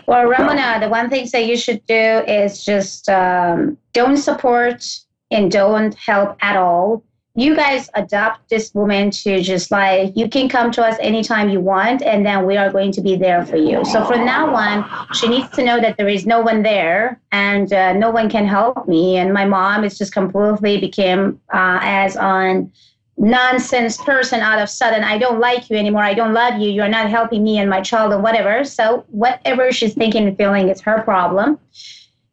Well, Ramona, the one thing that you should do is just don't support and don't help at all. You guys adopt this woman to just like, you can come to us anytime you want, and then we are going to be there for you. So from now on, she needs to know that there is no one there and no one can help me. And my mom is just completely became as on nonsense person out of sudden. I don't like you anymore. I don't love you. You're not helping me and my child and whatever. So whatever she's thinking and feeling is her problem.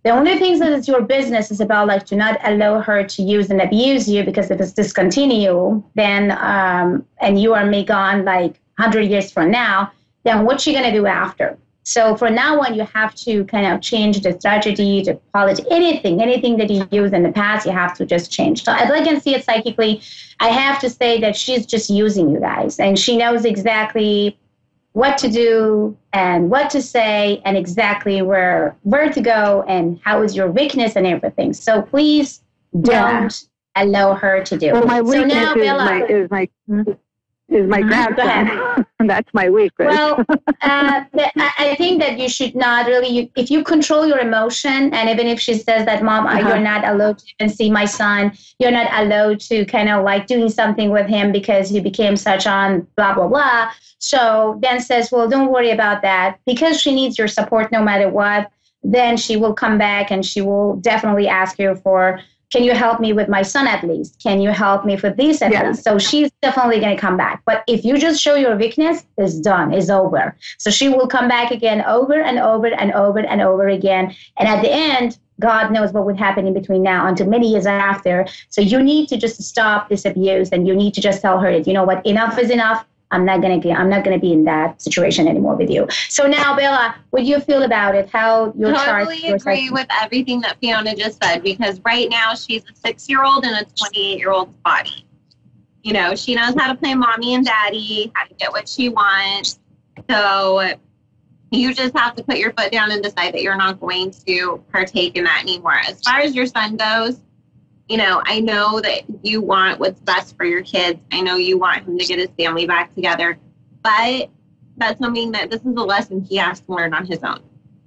The only thing that is your business is about like, do not allow her to use and abuse you, because if it's discontinue, then, and you are gone like 100 years from now, then what's she going to do after? So for now on, you have to kind of change the strategy, the policy, anything that you used in the past, you have to just change. So as I can see it psychically, I have to say that she's just using you guys, and she knows exactly what to do and what to say and exactly where to go and how is your weakness and everything. So please don't allow her to do it. Well, my weakness so now, Bella, is my grandson. That's my weakness. Well, I think that you should not really, if you control your emotion, and even if she says that, Mom, you're not allowed to even see my son, you're not allowed to kind of like doing something with him because he became such on blah, blah, blah. So then says, well, don't worry about that. Because she needs your support no matter what, then she will come back and she will definitely ask you for, can you help me with my son at least? Can you help me for this at least? So she's definitely going to come back. But if you just show your weakness, it's done, it's over. So she will come back again over and over and over and over again. And at the end, God knows what would happen in between now until many years after. So you need to just stop this abuse, and you need to just tell her that, you know what, enough is enough. I'm not gonna be in that situation anymore with you. So now, Bella, what do you feel about it? How your totally agree with everything that Fiona just said, because right now she's a 6-year-old in a 28-year-old's body. You know, she knows how to play mommy and daddy, how to get what she wants. So you just have to put your foot down and decide that you're not going to partake in that anymore. As far as your son goes, you know, I know that you want what's best for your kids. I know you want him to get his family back together. But that's something that this is a lesson he has to learn on his own.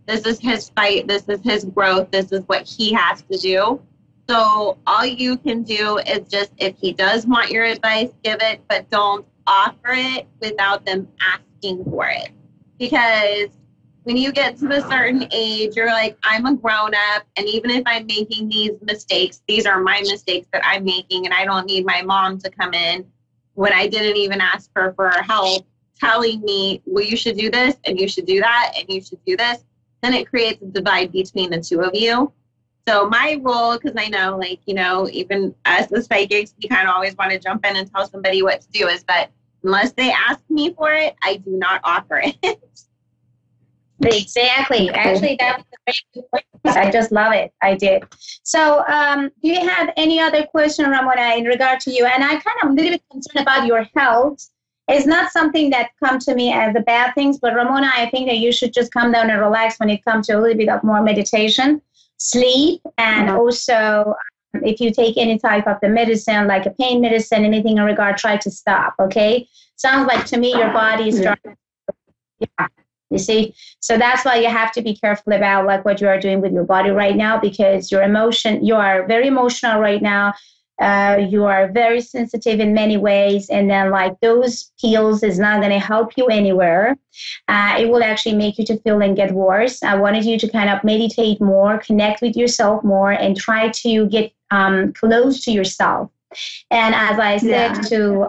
This is his fight. This is his growth. This is what he has to do. So all you can do is just, if he does want your advice, give it, but don't offer it without them asking for it. Because when you get to a certain age, you're like, I'm a grown up, and even if I'm making these mistakes, these are my mistakes that I'm making, and I don't need my mom to come in when I didn't even ask her for help, telling me, well, you should do this, and you should do that, and you should do this. Then it creates a divide between the two of you. So my role, because I know, like, you know, even us as psychics, we kind of always want to jump in and tell somebody what to do, is that unless they ask me for it, I do not offer it. Exactly. Actually, that was a very good point. I just love it. I did. So do you have any other question, Ramona, in regard to you? And I kind of a little bit concerned about your health. It's not something that comes to me as the bad things, but Ramona, I think that you should just calm down and relax when it comes to a little bit of more meditation, sleep, and also if you take any type of the medicine, like a pain medicine, anything in regard, try to stop, okay? Sounds like to me your body is starting to, you see? So that's why you have to be careful about like what you are doing with your body right now, because you are very emotional right now. You are very sensitive in many ways, and then like those pills is not going to help you anywhere. It will actually make you to feel and get worse. I wanted you to kind of meditate more, connect with yourself more, and try to get close to yourself. And as I said to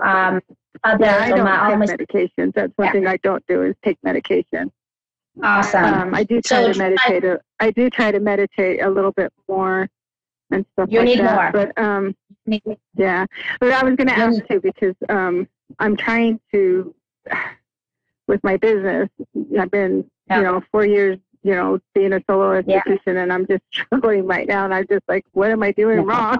others, I don't take medication. That's one thing I don't do is take medication. Awesome. I do try to meditate. I do try to meditate a little bit more and stuff you like need that. more. But yeah, but I was going to ask too, because I'm trying to, with my business, I've been, 4 years, being a solo esthetician, and I'm just struggling right now. And I'm just like, what am I doing wrong?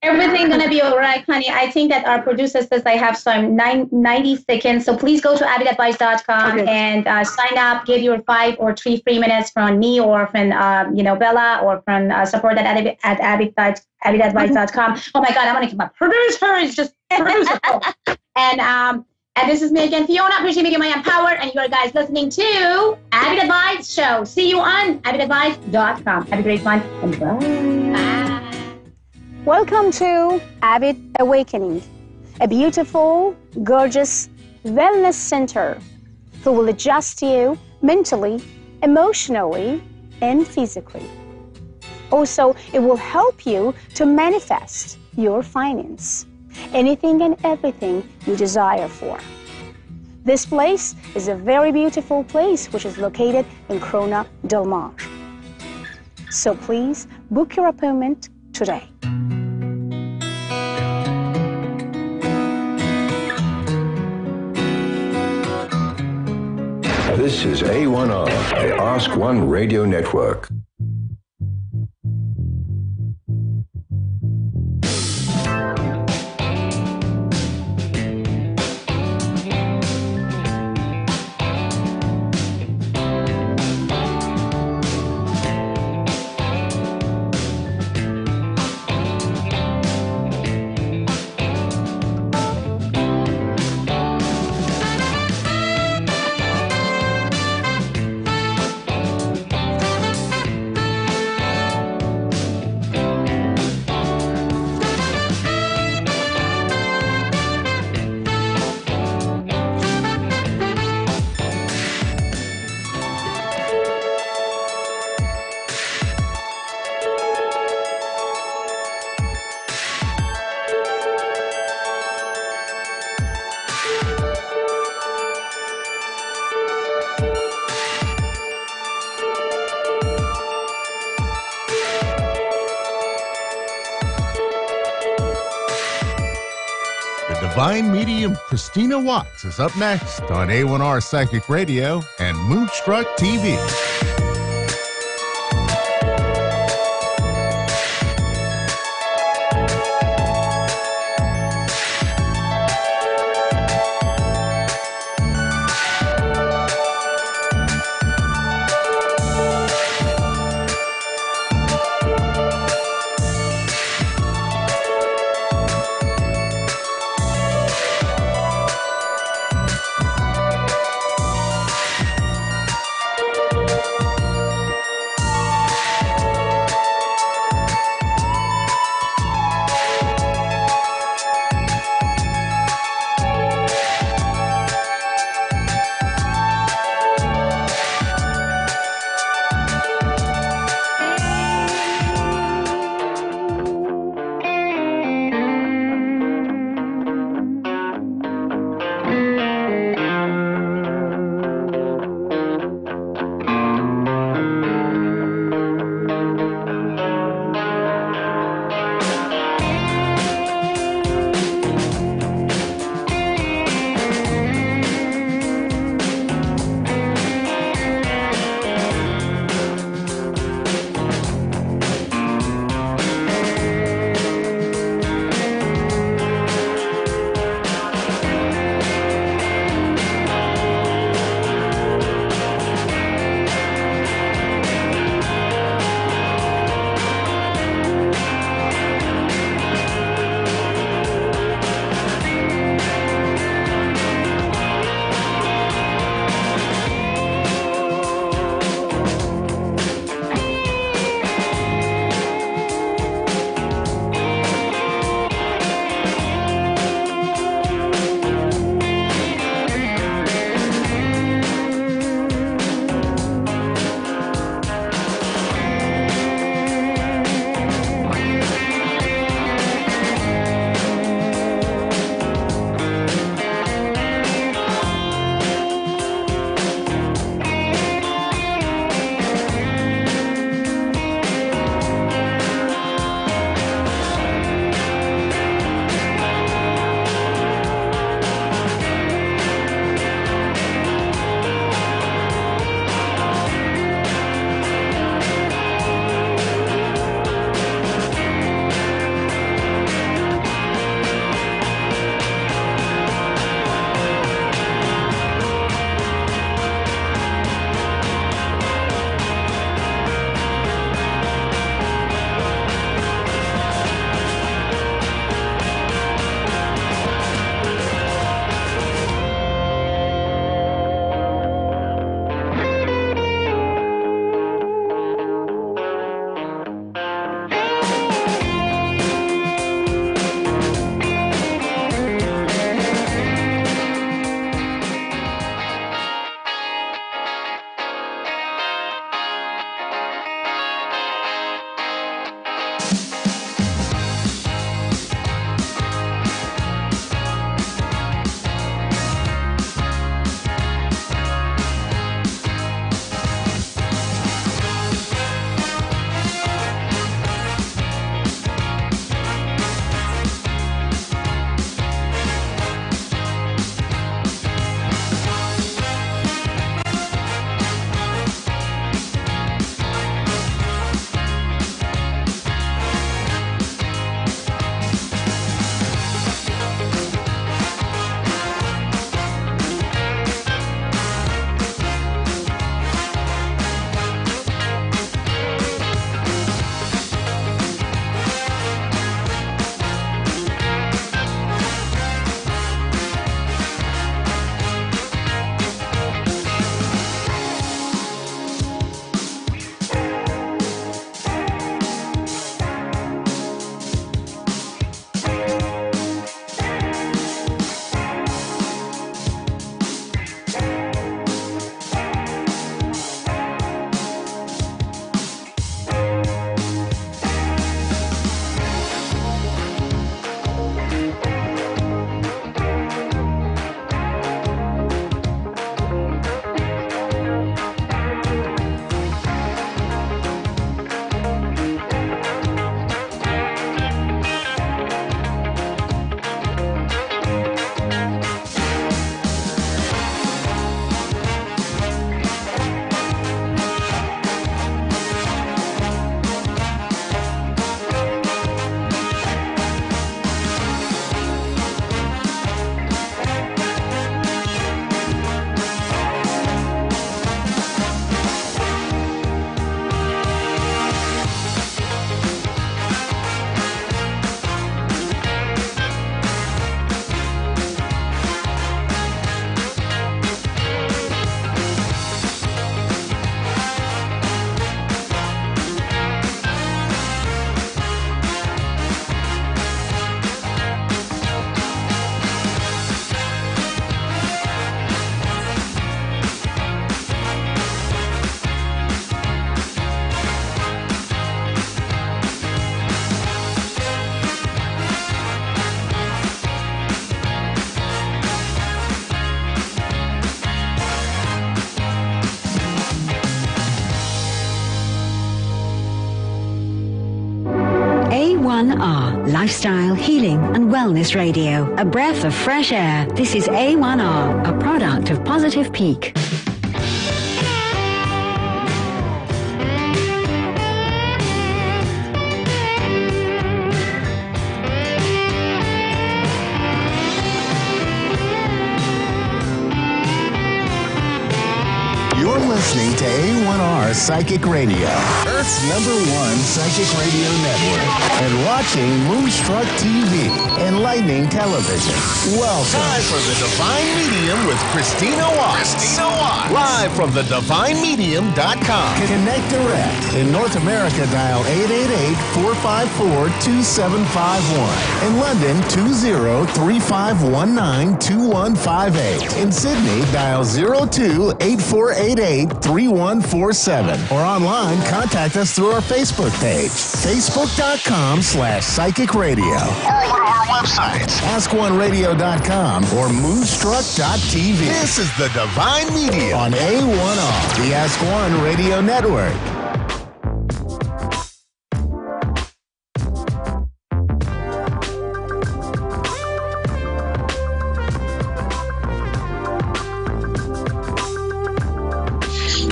Everything's going to be all right, honey. I think that our producer says I have some 90 seconds. So please go to avidadvice.com and sign up. Give your 5 or 3 free minutes from me or from, Bella, or from support at avidadvice.com. Oh, my God, I'm going to keep my producer. It's just producer. And this is me again, Fiona, Appreciate Media, My Empower, and you are guys listening to Avid Advice Show. See you on avidadvice.com. Have a great one, and bye. Welcome to Avid Awakening, a beautiful, gorgeous wellness center who will adjust you mentally, emotionally, and physically. Also, it will help you to manifest your finance, anything and everything you desire for. This place is a very beautiful place which is located in Corona Del Mar. So please book your appointment today. This is A1R, the Ask One Radio Network. Divine medium Christina Watts is up next on A1R Psychic Radio and Moonstruck TV. A1R, lifestyle, healing, and wellness radio. A breath of fresh air. This is A1R, a product of Positive Peak. You're listening to A1R Psychic Radio, Earth's #1 psychic radio network, and watching Moonstruck TV, enlightening television. Welcome. Time for The Divine Medium with Christina Watts. Live from thedivinemedium.com. Connect direct. In North America, dial 888-454-2751. In London, 20-3519-2158. In Sydney, dial 02-8488-3147. Or online, contact us through our Facebook page, facebook.com/psychic radio. Or one of our websites, askoneradio.com or moonstruck.tv. This is The Divine Medium on A1R, the Ask One Radio Network.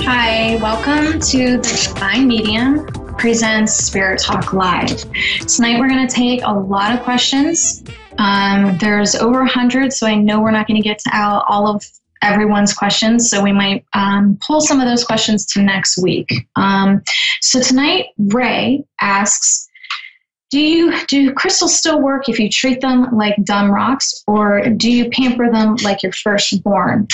Hi, welcome to The Divine Medium presents Spirit Talk Live. Tonight we're going to take a lot of questions. There's over 100, so I know we're not going to get to all of everyone's questions, so we might pull some of those questions to next week. So tonight, Ray asks, do crystals still work if you treat them like dumb rocks, or do you pamper them like your firstborn?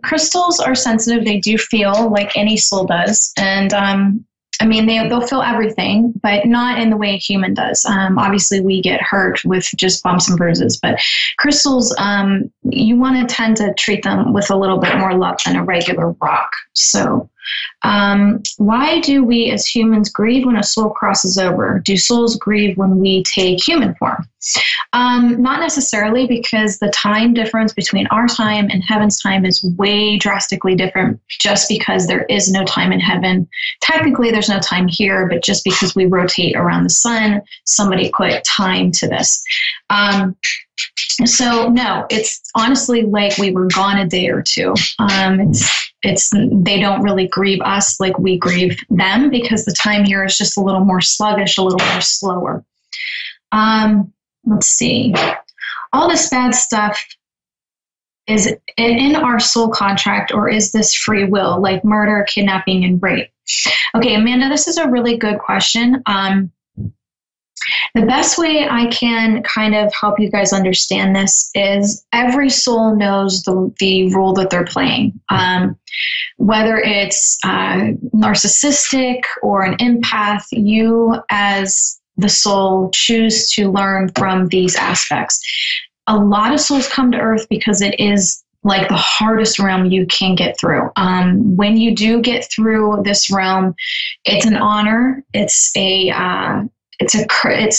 Crystals are sensitive. They do feel like any soul does. And I mean, they'll feel everything, but not in the way a human does. Obviously, we get hurt with just bumps and bruises, but crystals, you want to tend to treat them with a little bit more love than a regular rock. So why do we as humans grieve when a soul crosses over? Do souls grieve when we take human form? Not necessarily, because the time difference between our time and heaven's time is way drastically different, just because there is no time in heaven. Technically, there's no time here, but just because we rotate around the sun, somebody put time to this. So no, it's honestly like we were gone a day or two. They don't really grieve us like we grieve them, because the time here is just a little more sluggish, a little more slower. Let's see. All this bad stuff, is it in our soul contract, or is this free will, like murder, kidnapping, and rape? Okay, Amanda, this is a really good question. The best way I can kind of help you guys understand this is every soul knows the role that they're playing. Whether it's narcissistic or an empath, you as the soul choose to learn from these aspects. A lot of souls come to Earth because it is like the hardest realm you can get through. When you do get through this realm, it's an honor. It's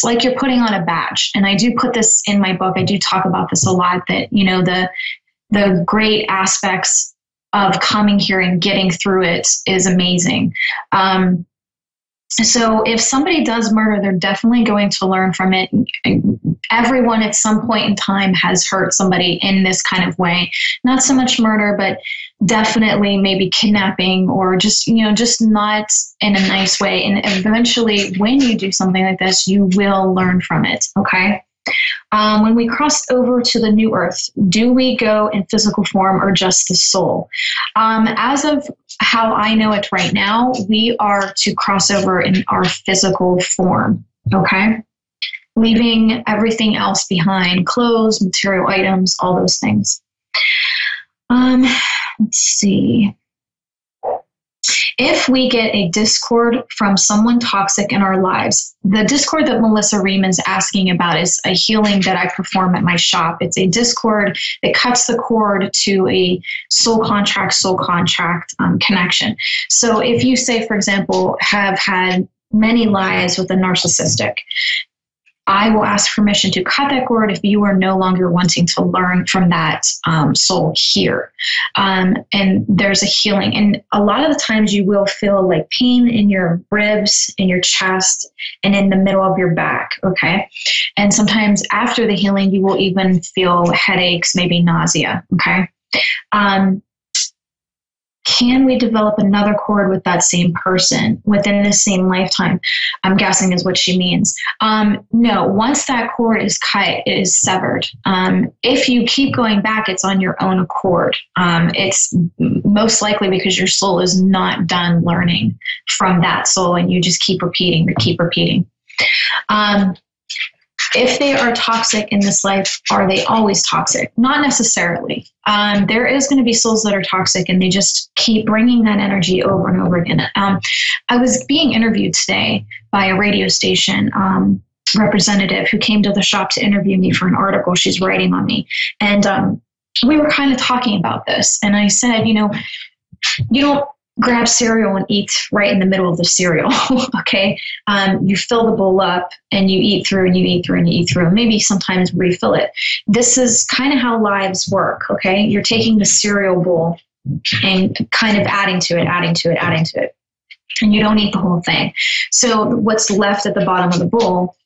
like you're putting on a badge. And I do put this in my book. I do talk about this a lot, that, you know, the great aspects of coming here and getting through it is amazing. So if somebody does murder, they're definitely going to learn from it. Everyone at some point in time has hurt somebody in this kind of way. Not so much murder, but definitely maybe kidnapping, or just, you know, just not in a nice way. And eventually when you do something like this, you will learn from it. Okay. When we cross over to the new earth, do we go in physical form or just the soul? As of how I know it right now, we are to cross over in our physical form. Okay. Leaving everything else behind, clothes, material items, all those things. Let's see. If we get a discord from someone toxic in our lives, the discord that Melissa Rieman's asking about is a healing that I perform at my shop. It's a discord that cuts the cord to a soul contract connection. So if you say, for example, have had many lives with a narcissistic, I will ask permission to cut that cord if you are no longer wanting to learn from that soul here. And there's a healing. And a lot of the times you will feel like pain in your ribs, in your chest, and in the middle of your back, okay? And sometimes after the healing, you will even feel headaches, maybe nausea, okay? Can we develop another cord with that same person within the same lifetime? I'm guessing is what she means. No, once that cord is cut, it is severed. If you keep going back, it's on your own accord. It's most likely because your soul is not done learning from that soul and you just keep repeating. If they are toxic in this life, are they always toxic? Not necessarily. There is going to be souls that are toxic and they just keep bringing that energy over and over again. I was being interviewed today by a radio station representative who came to the shop to interview me for an article she's writing on me. And we were kind of talking about this. And I said, you don't grab cereal and eat right in the middle of the cereal, okay? You fill the bowl up and you eat through and you eat through and you eat through, and maybe sometimes refill it. This is kind of how lives work, okay? You're taking the cereal bowl and kind of adding to it. And you don't eat the whole thing. So what's left at the bottom of the bowl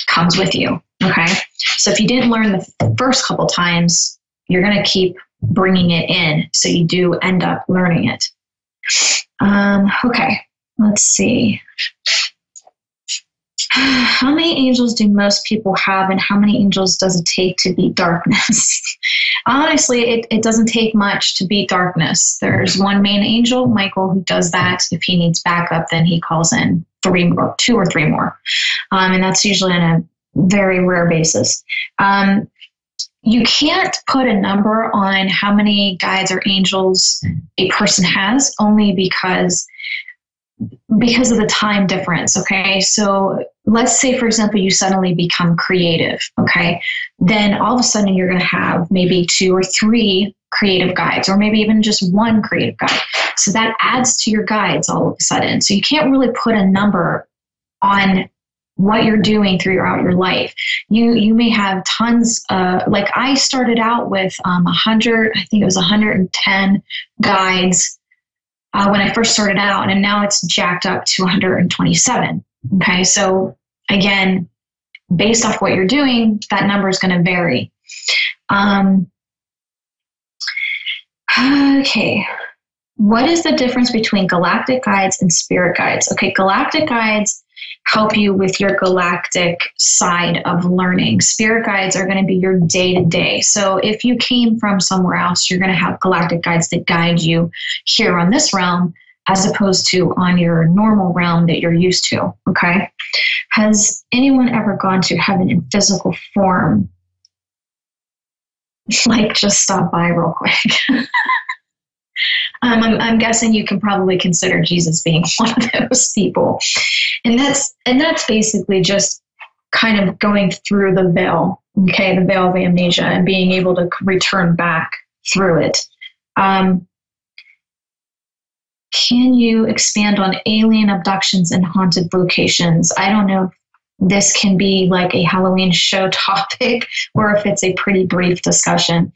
comes with you, okay? So if you didn't learn the first couple times, you're going to keep bringing it in. So you do end up learning it. Okay, let's see. How many angels do most people have, and how many angels does it take to beat darkness? Honestly, it doesn't take much to beat darkness. There's one main angel, Michael, who does that. If he needs backup, then he calls in two or three more. And that's usually on a very rare basis. You can't put a number on how many guides or angels a person has, only because of the time difference, okay? So let's say, for example, you suddenly become creative, okay? Then all of a sudden you're going to have maybe 2 or 3 creative guides, or maybe even just 1 creative guide. So that adds to your guides all of a sudden. So you can't really put a number on what you're doing throughout your life. You may have tons, like I started out with 100, I think it was 110 guides when I first started out, and now it's jacked up to 127. Okay, so again, based off what you're doing, that number is going to vary. Okay, what is the difference between galactic guides and spirit guides? Okay, galactic guides help you with your galactic side of learning. Spirit guides are going to be your day-to-day. So if you came from somewhere else, you're going to have galactic guides that guide you here on this realm, as opposed to on your normal realm that you're used to, okay? Has anyone ever gone to heaven in physical form? Like, just stop by real quick. I'm guessing you can probably consider Jesus being one of those people. And that's basically just kind of going through the veil, okay, the veil of amnesia, and being able to return back through it. Can you expand on alien abductions and haunted locations? I don't know if this can be like a Halloween show topic or if it's a pretty brief discussion.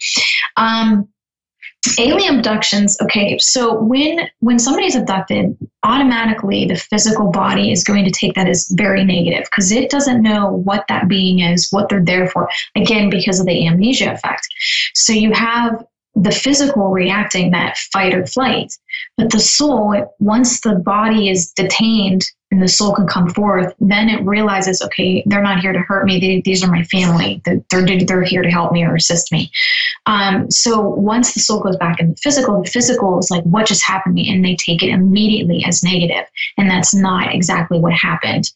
Alien abductions, okay, so when somebody's abducted, automatically the physical body is going to take that as very negative because it doesn't know what that being is, what they're there for, again, because of the amnesia effect. So you have the physical reacting that fight or flight, but the soul, once the body is detained and the soul can come forth, then it realizes, okay, they're not here to hurt me. These are my family. They're here to help me or assist me. So once the soul goes back in the physical is like, what just happened to me? And they take it immediately as negative. And that's not exactly what happened.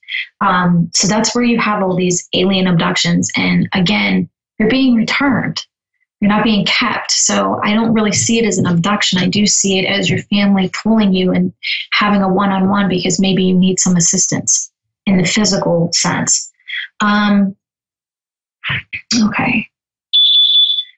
So that's where you have all these alien abductions. And again, you're being returned. You're not being kept. So I don't really see it as an abduction. I do see it as your family pulling you and having a one-on-one because maybe you need some assistance in the physical sense. Okay.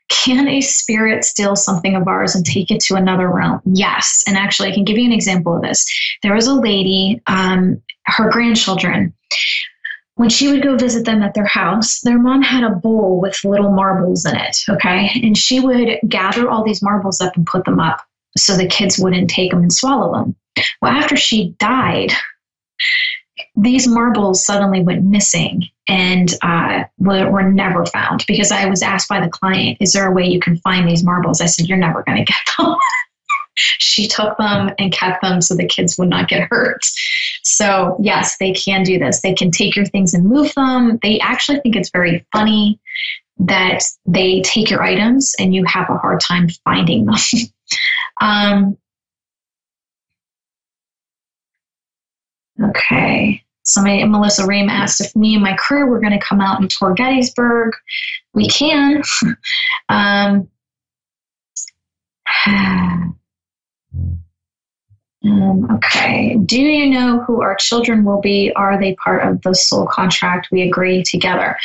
Can a spirit steal something of ours and take it to another realm? Yes. And actually, I can give you an example of this. There was a lady, her grandchildren when she would go visit them at their house, their mom had a bowl with little marbles in it, okay? And she would gather all these marbles up and put them up so the kids wouldn't take them and swallow them. Well, after she died, these marbles suddenly went missing and were never found, because I was asked by the client, is there a way you can find these marbles? I said, you're never going to get them. She took them and kept them so the kids would not get hurt. So yes, they can do this. They can take your things and move them. They actually think it's very funny that they take your items and you have a hard time finding them. Okay. Somebody, Melissa Rame, asked if me and my crew were going to come out and tour Gettysburg. We can. Okay. Do you know who our children will be? Are they part of the soul contract we agree together?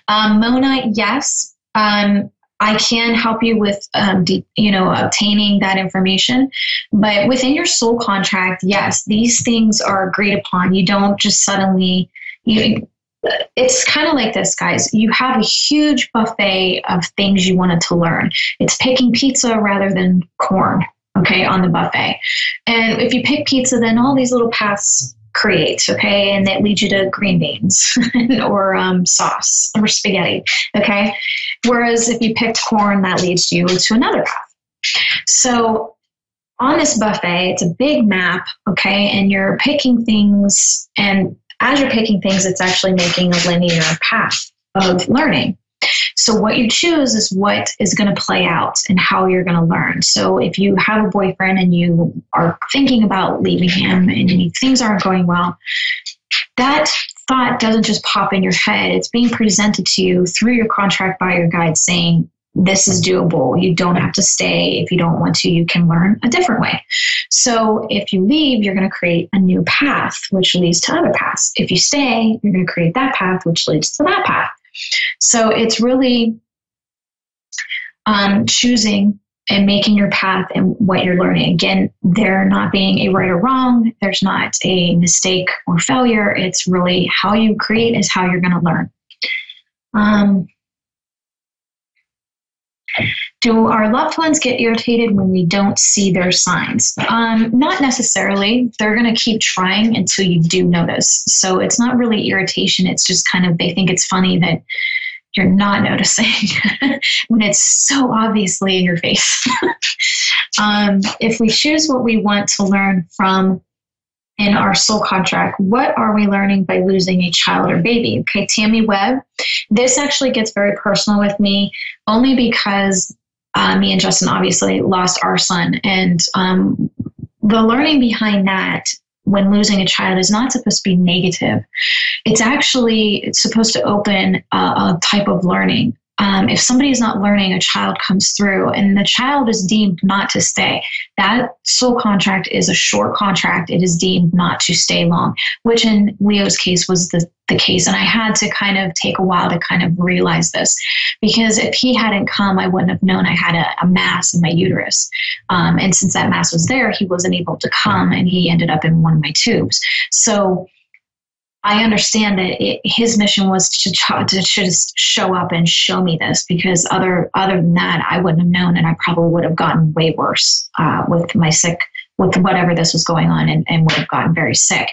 Mona, yes. I can help you with, obtaining that information. But within your soul contract, yes, these things are agreed upon. You don't just suddenly, it's kind of like this, guys. You have a huge buffet of things you wanted to learn. It's picking pizza rather than corn, okay, on the buffet. And if you pick pizza, then all these little paths create, okay, and that leads you to green beans or sauce or spaghetti, okay? Whereas if you picked corn, that leads you to another path. So on this buffet, it's a big map, okay, and you're picking things, and as you're picking things, it's actually making a linear path of learning. So what you choose is what is going to play out and how you're going to learn. So if you have a boyfriend and you are thinking about leaving him and things aren't going well, that thought doesn't just pop in your head. It's being presented to you through your contract by your guide saying, this is doable. You don't have to stay. If you don't want to, you can learn a different way. So if you leave, you're going to create a new path, which leads to other paths. If you stay, you're going to create that path, which leads to that path. So it's really choosing and making your path and what you're learning. Again, there not being a right or wrong. There's not a mistake or failure. It's really how you create is how you're going to learn. Do our loved ones get irritated when we don't see their signs? Not necessarily. They're going to keep trying until you do notice. So it's not really irritation. It's just kind of, they think it's funny that you're not noticing when it's so obviously in your face. If we choose what we want to learn from in our soul contract, what are we learning by losing a child or baby? Okay, Tammy Webb, this actually gets very personal with me, only because me and Justin obviously lost our son. And the learning behind that when losing a child is not supposed to be negative. It's supposed to open a type of learning. If somebody is not learning, a child comes through and the child is deemed not to stay. That soul contract is a short contract. It is deemed not to stay long, which in Leo's case was the case. And I had to kind of take a while to kind of realize this, because if he hadn't come, I wouldn't have known I had a mass in my uterus. And since that mass was there, he wasn't able to come and he ended up in one of my tubes. So I understand that his mission was to just show up and show me this, because other than that, I wouldn't have known, and I probably would have gotten way worse with whatever this was going on, and would have gotten very sick.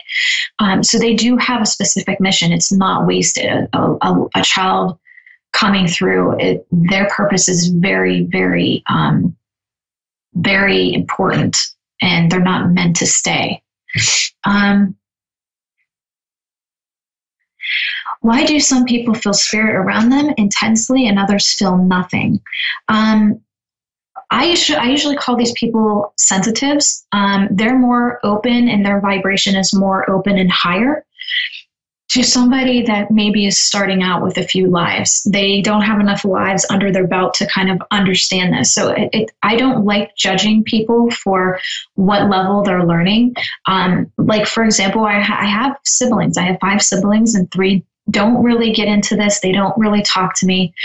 So they do have a specific mission. It's not wasted. A child coming through, their purpose is very, very, very important, and they're not meant to stay. Why do some people feel spirit around them intensely and others feel nothing? I usually call these people sensitives. They're more open and their vibration is more open and higher to somebody that maybe is starting out with a few lives. They don't have enough lives under their belt to kind of understand this. So I don't like judging people for what level they're learning. Like, for example, I have siblings. I have 5 siblings and 3 don't really get into this. They don't really talk to me.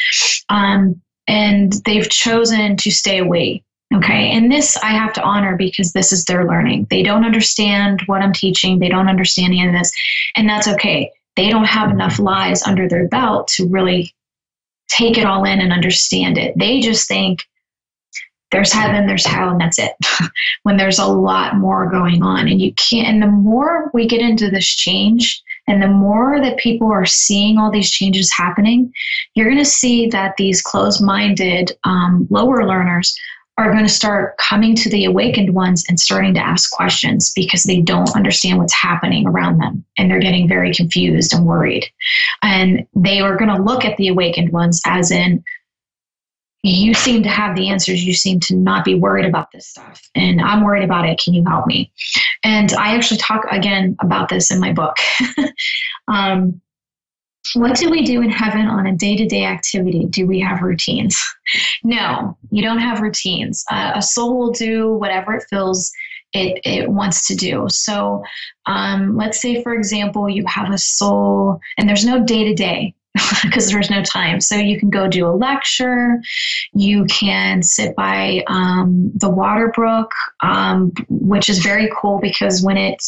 And they've chosen to stay away. Okay. And this I have to honor, because this is their learning. They don't understand what I'm teaching. They don't understand any of this. And that's okay. they don't have enough lives under their belt to really take it all in and understand it. They just think there's heaven, there's hell, and that's it. When there's a lot more going on, and you can't, and the more we get into this change, and the more that people are seeing all these changes happening, you're going to see that these closed-minded, lower learners are going to start coming to the awakened ones and starting to ask questions because they don't understand what's happening around them. And they're getting very confused and worried. And they are going to look at the awakened ones as in, you seem to have the answers. You seem to not be worried about this stuff. And I'm worried about it. Can you help me? And I actually talk again about this in my book. What do we do in heaven on a day-to-day activity? Do we have routines? No, you don't have routines. A soul will do whatever it feels it wants to do. So let's say, for example, you have a soul and there's no day-to-day because there's no time. So you can go do a lecture. You can sit by the water brook, which is very cool because when it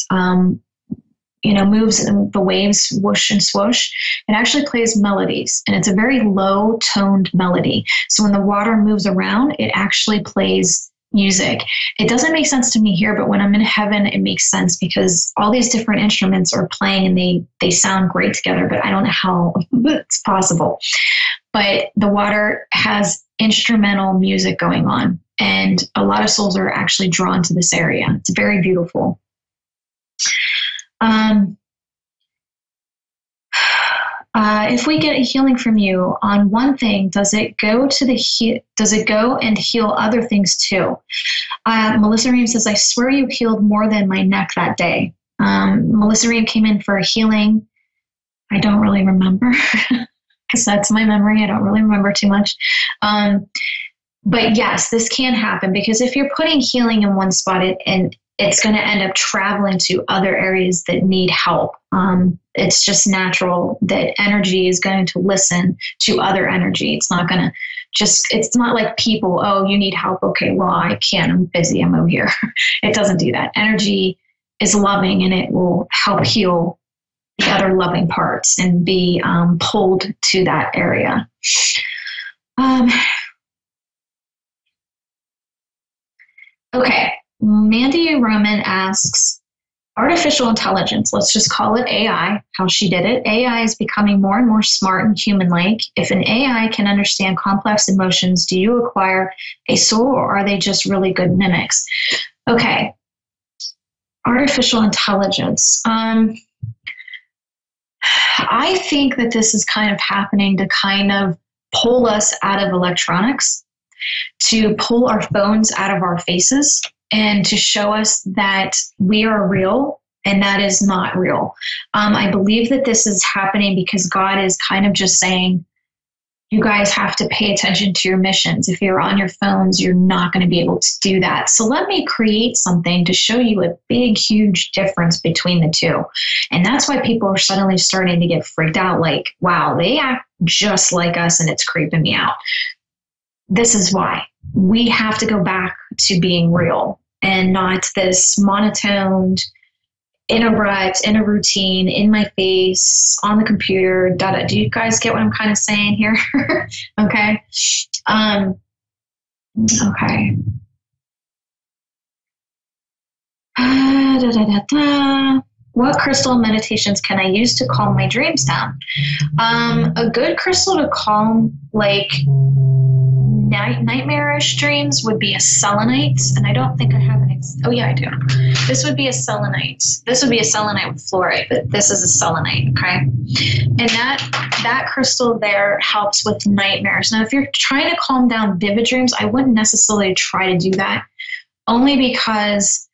moves and the waves whoosh and swoosh, it actually plays melodies, and it's a very low toned melody. So when the water moves around, it actually plays music. It doesn't make sense to me here, but when I'm in heaven, it makes sense because all these different instruments are playing and they sound great together, but I don't know how it's possible. But the water has instrumental music going on, and a lot of souls are actually drawn to this area. It's very beautiful. If we get a healing from you on one thing, does it go and heal other things too? Melissa Ream says, I swear you healed more than my neck that day. Melissa Ream came in for a healing. I don't really remember because that's my memory. I don't really remember too much. But yes, this can happen because if you're putting healing in one spot and it's going to end up traveling to other areas that need help. It's just natural that energy is going to listen to other energy. It's not going to it's not like people, oh, you need help. Okay, well, I can't. I'm busy. I'm over here. It doesn't do that. Energy is loving and it will help heal the other loving parts and be pulled to that area. Okay. Mandy Roman asks, artificial intelligence, let's just call it AI, how she did it. AI is becoming more and more smart and human-like. If an AI can understand complex emotions, do you acquire a soul or are they just really good mimics? Okay. Artificial intelligence. I think that this is kind of happening to kind of pull us out of electronics, to pull our phones out of our faces, and to show us that we are real and that is not real. I believe that this is happening because God is kind of just saying, you guys have to pay attention to your missions. If you're on your phones, you're not going to be able to do that. So let me create something to show you a big, huge difference between the two. And that's why people are suddenly starting to get freaked out like, wow, they act just like us and it's creeping me out. This is why. We have to go back to being real and not this monotoned, in a rut, in a routine, in my face, on the computer, da-da. Do you guys get what I'm kind of saying here? Okay. Okay. What crystal meditations can I use to calm my dreams down? A good crystal to calm nightmarish dreams would be a selenite, and I don't think I have oh yeah, I do. This would be a selenite. This would be a selenite with fluorite, but this is a selenite, okay? And that crystal there helps with nightmares. Now, if you're trying to calm down vivid dreams, I wouldn't necessarily try to do that, only because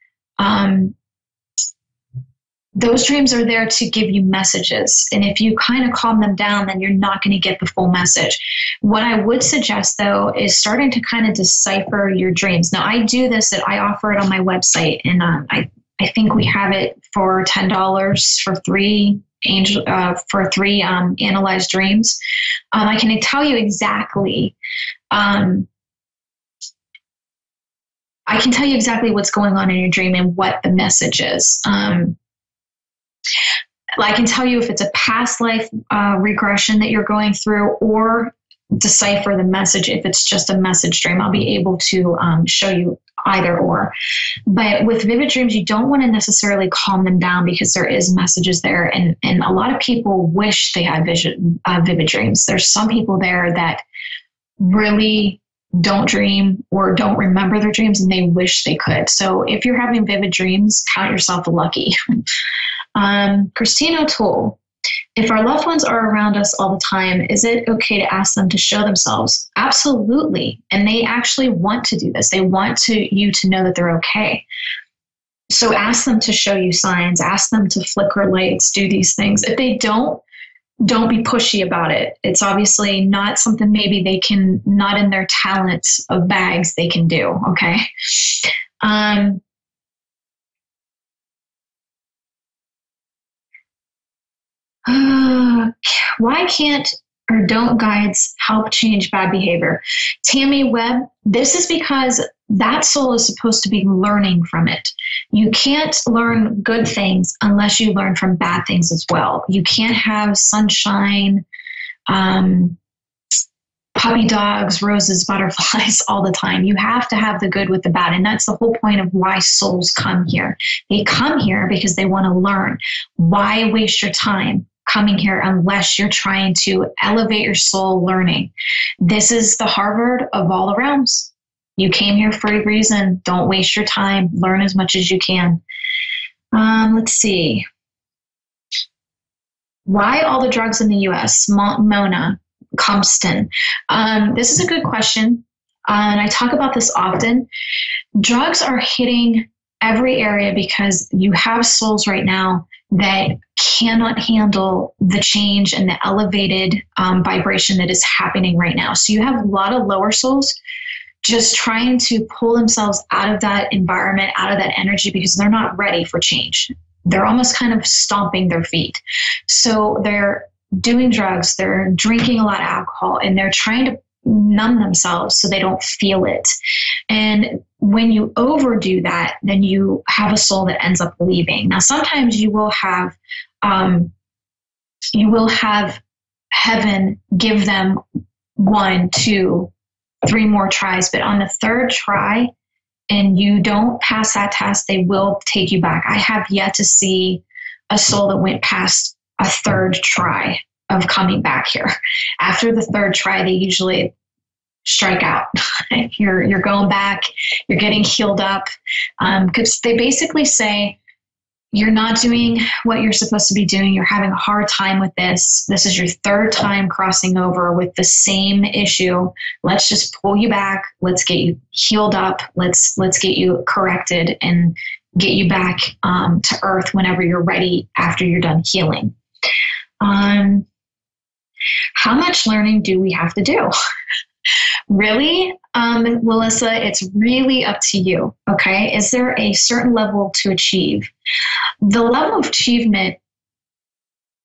those dreams are there to give you messages. And if you kind of calm them down, then you're not going to get the full message. What I would suggest, though, is starting to kind of decipher your dreams. Now, I do this, I offer it on my website, and I think we have it for $10 for three analyzed dreams. I can tell you exactly what's going on in your dream and what the message is. I can tell you if it's a past life regression that you're going through, or decipher the message. If it's just a message dream, I'll be able to show you either or. But with vivid dreams, you don't want to necessarily calm them down because there is messages there. And a lot of people wish they had vivid dreams. There's some people there that really don't dream or don't remember their dreams, and they wish they could. So if you're having vivid dreams, count yourself lucky. Christine O'Toole, if our loved ones are around us all the time, is it okay to ask them to show themselves? Absolutely. And they actually want to do this. They want you to know that they're okay. So ask them to show you signs, ask them to flicker lights, do these things. If they don't be pushy about it. It's obviously not something maybe they can, not in their talents of bags they can do. Okay. Why can't or don't guides help change bad behavior? Tammy Webb, this is because that soul is supposed to be learning from it. You can't learn good things unless you learn from bad things as well. You can't have sunshine, puppy dogs, roses, butterflies all the time. You have to have the good with the bad. And that's the whole point of why souls come here. They come here because they want to learn. Why waste your time coming here unless you're trying to elevate your soul learning? This is the Harvard of all the realms. You came here for a reason. Don't waste your time. Learn as much as you can. Let's see. Why all the drugs in the U.S.? Mona Compston. This is a good question. And I talk about this often. Drugs are hitting every area because you have souls right now that cannot handle the change and the elevated vibration that is happening right now. So you have a lot of lower souls just trying to pull themselves out of that environment, out of that energy, because they're not ready for change. They're almost kind of stomping their feet. So they're doing drugs, they're drinking a lot of alcohol, and they're trying to numb themselves so they don't feel it. And when you overdo that, then you have a soul that ends up leaving. Now, sometimes you will have heaven give them 1, 2, 3 more tries, but on the 3rd try, and you don't pass that test, they will take you back. I have yet to see a soul that went past a 3rd try of coming back here. After the 3rd try, they usually strike out. You're going back, you're getting healed up, because they basically say, you're not doing what you're supposed to be doing. You're having a hard time with this. This is your 3rd time crossing over with the same issue. Let's just pull you back. Let's get you healed up. Let's get you corrected and get you back to earth whenever you're ready after you're done healing. How much learning do we have to do? Really, Melissa, it's really up to you, okay? Is there a certain level to achieve? The level of achievement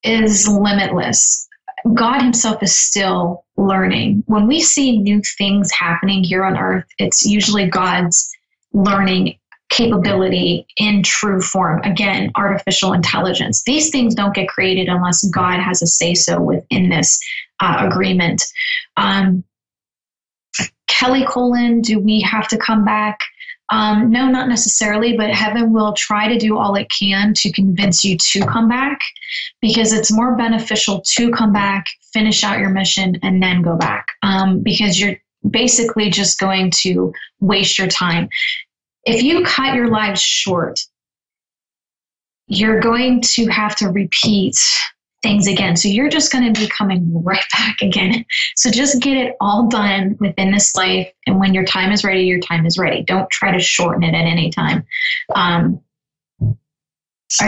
is limitless. God himself is still learning. When we see new things happening here on earth, it's usually God's learning capability in true form. Again, artificial intelligence. These things don't get created unless God has a say-so within this agreement. Kelly Colon, do we have to come back? No, not necessarily, but heaven will try to do all it can to convince you to come back, because it's more beneficial to come back, finish out your mission, and then go back, because you're basically just going to waste your time. If you cut your lives short, you're going to have to repeat things again. So you're just going to be coming right back again. So just get it all done within this life. And when your time is ready, your time is ready. Don't try to shorten it at any time. Are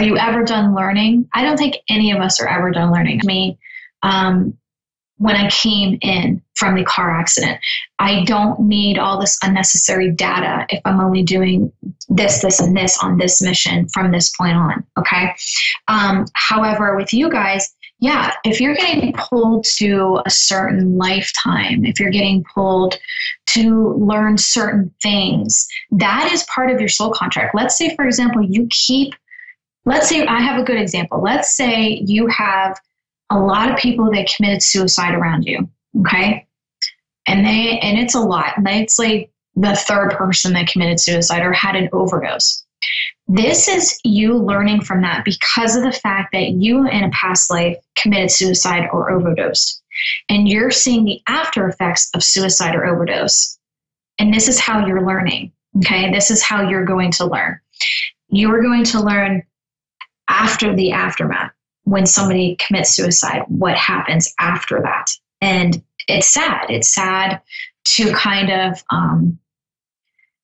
you ever done learning? I don't think any of us are ever done learning. Me, when I came in from the car accident, I don't need all this unnecessary data if I'm only doing this, this, and this on this mission from this point on. Okay. However, with you guys, yeah, if you're getting pulled to a certain lifetime, if you're getting pulled to learn certain things, that is part of your soul contract. Let's say, for example, you keep let's say I have a good example. Let's say you have a lot of people that committed suicide around you. Okay. And it's a lot. It's like the third person that committed suicide or had an overdose. This is you learning from that because of the fact that you in a past life committed suicide or overdosed. And you're seeing the after effects of suicide or overdose. And this is how you're learning. Okay. This is how you're going to learn. You are going to learn after the aftermath. When somebody commits suicide, what happens after that? And it's sad. It's sad to kind of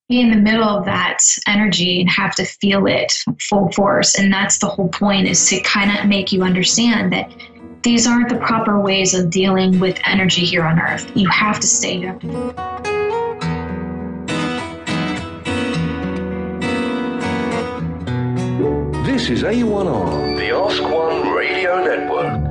be in the middle of that energy and have to feel it full force. And that's the whole point, is to kind of make you understand that these aren't the proper ways of dealing with energy here on Earth. You have to stay. You have to. This is A1R, the Ask One Radio Network.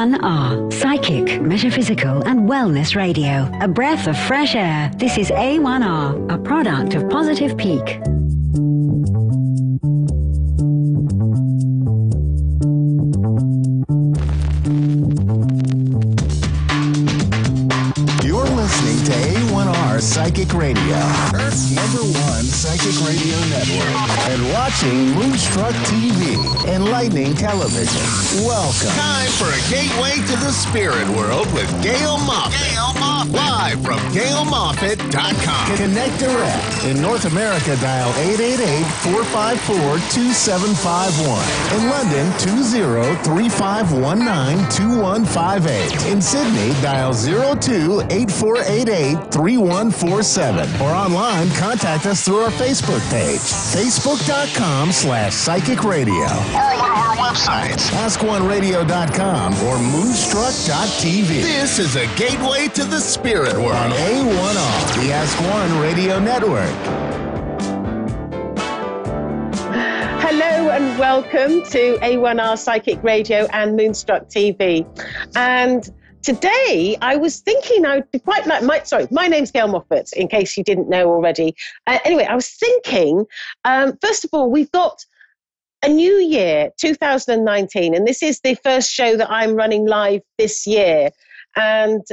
A1R Psychic, Metaphysical and Wellness Radio. A breath of fresh air. This is A1R, a product of Positive Peak. Listening to A1R Psychic Radio, Earth's #1 psychic radio network, and watching Moonstruck TV, enlightening television. Welcome. Time for a gateway to the spirit world with Gail Moffat. Live from GailMoffat.com. Connect direct. In North America, dial 888-454-2751. In London, 20-3519-2158. In Sydney, dial 02-8488-3147. Or online, contact us through our Facebook page, Facebook.com/Psychic Radio. Or one of our websites, AskOneRadio.com or Moonstruck.tv. This is a gateway to the spirit world on A1R, the Ask One Radio Network. Hello and welcome to A1R Psychic Radio and Moonstruck TV. And today I was thinking I'd quite like my name's Gail Moffat, in case you didn't know already. Anyway, I was thinking, first of all, we've got a new year, 2019, and this is the first show that I'm running live this year. And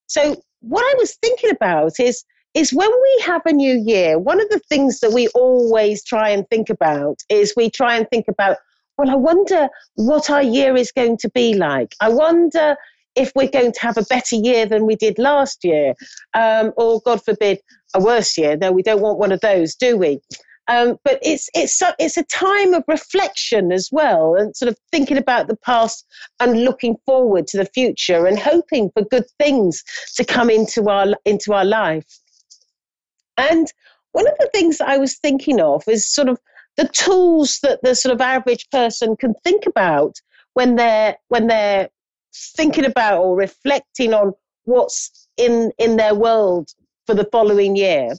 so what I was thinking about is when we have a new year, one of the things that we always try and think about is we try and think about, well, I wonder what our year is going to be like. I wonder if we're going to have a better year than we did last year, or God forbid, a worse year. No, we don't want one of those, do we? But it's a time of reflection as well, and sort of thinking about the past and looking forward to the future and hoping for good things to come into our life. And one of the things that I was thinking of is sort of the tools that the sort of average person can think about when they're thinking about or reflecting on what's in their world for the following year.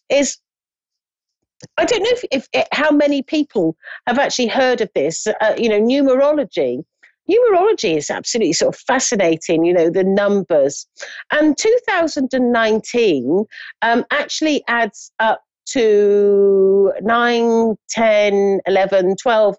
Is, I don't know if how many people have actually heard of this, numerology. Numerology is absolutely sort of fascinating, the numbers. And 2019 actually adds up to 9, 10, 11, 12.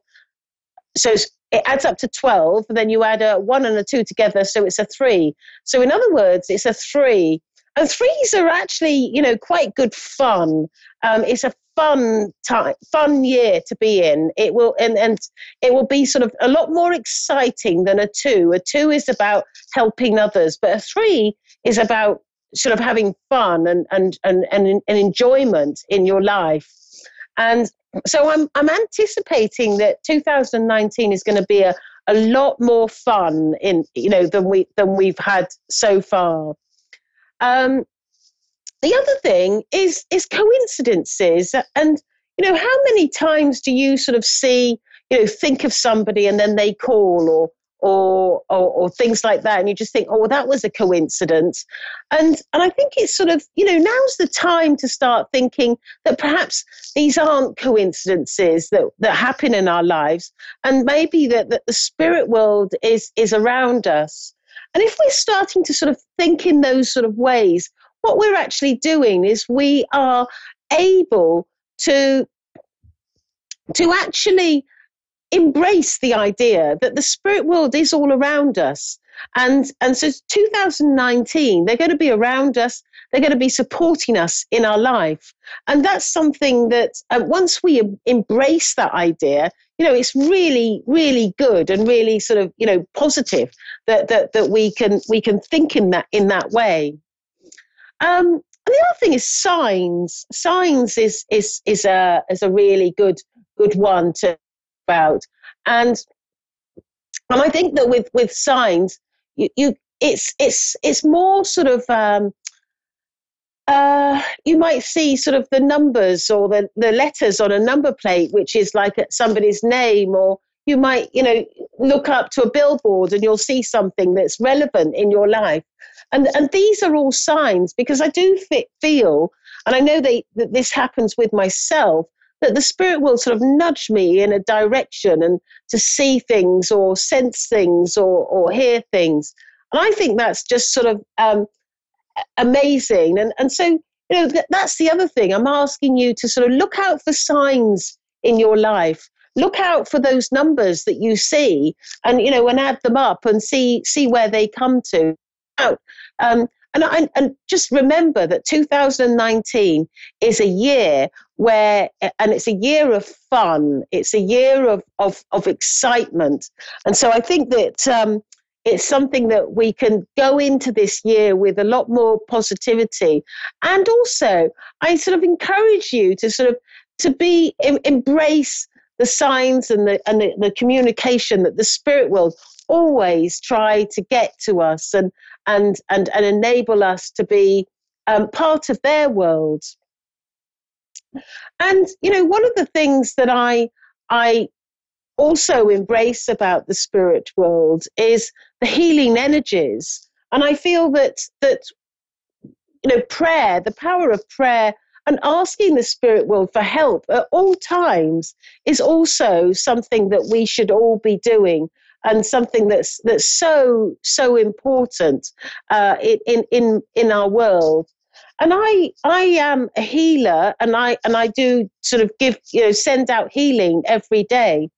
So it adds up to 12, and then you add a 1 and a 2 together, so it's a 3. So in other words, it's a 3. And 3s are actually, quite good fun. It's a fun year to be in. It will and it will be sort of a lot more exciting than a 2. A 2 is about helping others, but a 3 is about sort of having fun and enjoyment in your life. And so I'm anticipating that 2019 is going to be a lot more fun than we've had so far. The other thing is coincidences, and how many times do you sort of see, think of somebody and then they call or things like that, and you just think, oh, that was a coincidence. And I think it's sort of, now's the time to start thinking that perhaps these aren't coincidences that happen in our lives, and maybe that the spirit world is around us. And if we're starting to sort of think in those sort of ways, what we're actually doing is we are able to actually embrace the idea that the spirit world is all around us. And so 2019, they're going to be around us. They're going to be supporting us in our life. And that's something that once we embrace that idea, it's really, really good and really sort of, positive that we can think in that way. And the other thing is signs. Signs is a really good one to about. And I think that with signs, it's more sort of you might see sort of the numbers or the letters on a number plate, which is like somebody's name, or you might look up to a billboard and you'll see something that's relevant in your life. And these are all signs, because I do feel, and I know that this happens with myself, that the spirit will sort of nudge me in a direction and to see things or sense things or hear things. And I think that's just sort of amazing. And so, that's the other thing. I'm asking you to sort of look out for signs in your life. Look out for those numbers that you see and, and add them up and see where they come to. And just remember that 2019 is a year where, and it's a year of fun. It's a year of excitement. And so I think that it's something that we can go into this year with a lot more positivity. And also, I sort of encourage you to embrace the signs and the communication that the spirit will always try to get to us and enable us to be part of their world. And, one of the things that I also embrace about the spirit world is the healing energies. And I feel that prayer, the power of prayer and asking the spirit world for help at all times is also something that we should all be doing, and something that's so important in our world. And I am a healer, and I do sort of send out healing every day.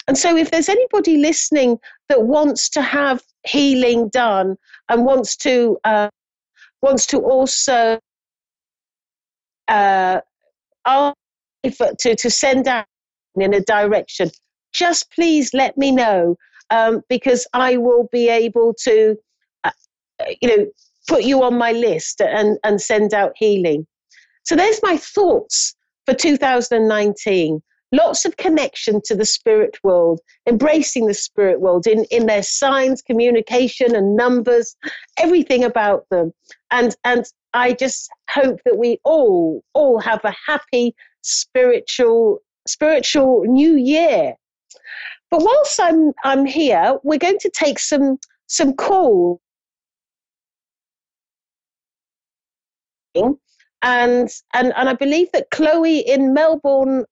And so if there's anybody listening that wants to have healing done and wants to also ask to send out in a direction, just please let me know, because I will be able to put you on my list and send out healing. So there's my thoughts for 2019. Lots of connection to the spirit world, embracing the spirit world in their signs, communication and numbers, everything about them. And I just hope that we all have a happy spiritual new year. But whilst I'm here, we're going to take some calls. And I believe that Chloe in Melbourne,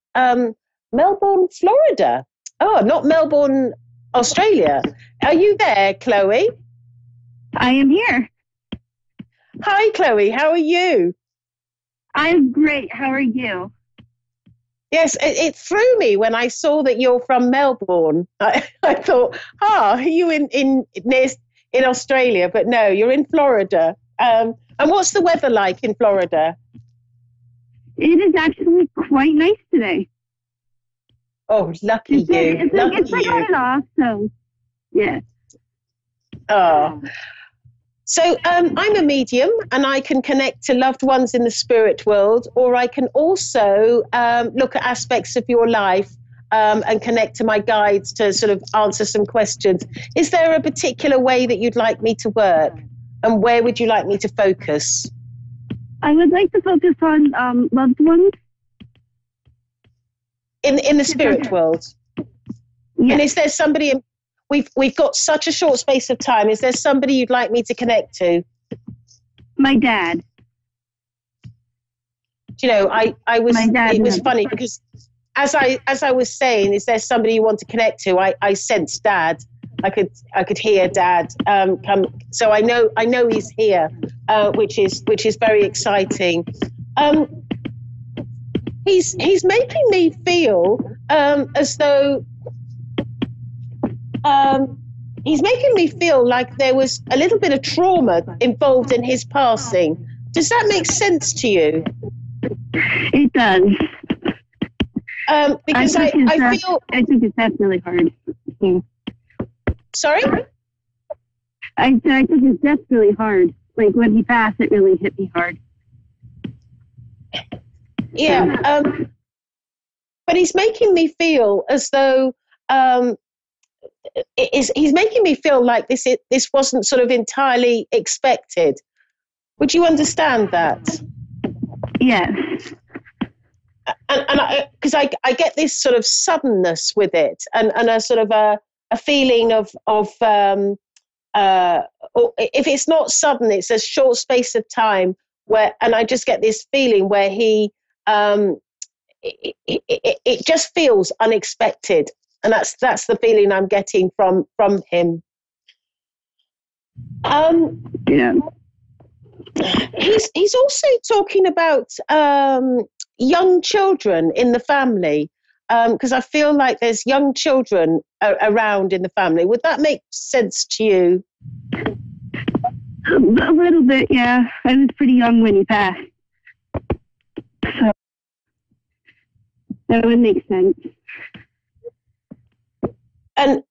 Florida. Oh, not Melbourne, Australia. Are you there, Chloe? I am here. Hi, Chloe. How are you? I'm great. How are you? Yes, it threw me when I saw that you're from Melbourne. I thought, are you in Australia? But no, you're in Florida. And what's the weather like in Florida? It is actually quite nice today. Oh, lucky you. It's like on and off, so yeah. Oh. So I'm a medium, and I can connect to loved ones in the spirit world, or I can also look at aspects of your life and connect to my guides to sort of answer some questions. Is there a particular way that you'd like me to work? And where would you like me to focus? I would like to focus on loved ones. In the spirit world? Yes. And is there somebody, we've got such a short space of time, is there somebody you'd like me to connect to? My dad. It was funny because as I was saying, is there somebody you want to connect to? I sensed Dad. I could hear Dad come. So I know he's here, which is very exciting. He's making me feel as though he's making me feel like there was a little bit of trauma involved in his passing. Does that make sense to you? It does. Because I think it's really hard. Yeah. Sorry? I think his death's really hard. Like when he passed, it really hit me hard. Yeah. But he's making me feel as though he's making me feel like this wasn't sort of entirely expected. Would you understand that? Yes. And because I get this sort of suddenness with it, and a sort of a feeling of or if it's not sudden, it's a short space of time where, and I just get this feeling where he it just feels unexpected, and that's the feeling I'm getting from him. Yeah. He's also talking about young children in the family, because I feel like there's young children around in the family. Would that make sense to you? A little bit, yeah. I was pretty young when he passed, so that would make sense. And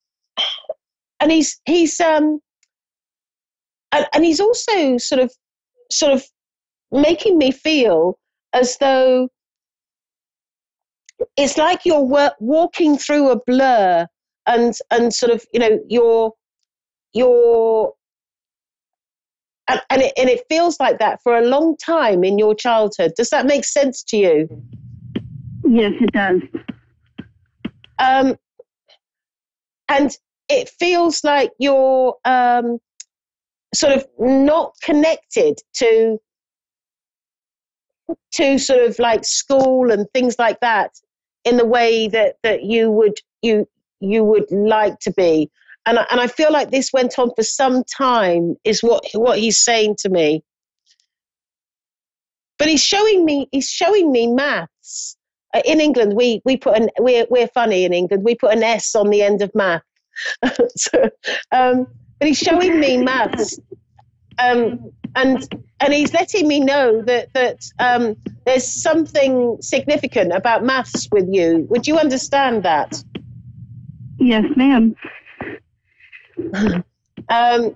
he's also sort of making me feel as though it's like you're walking through a blur, and sort of, you know, and it feels like that for a long time in your childhood. Does that make sense to you? Yes, it does. And it feels like you're sort of not connected to sort of like school and things like that in the way that you would like to be. And I feel like this went on for some time, is what he's saying to me. But he's showing me maths. In England, we're funny in England. We put an S on the end of math. So, but he's showing me maths, and he's letting me know that there's something significant about maths with you. Would you understand that? Yes, ma'am. And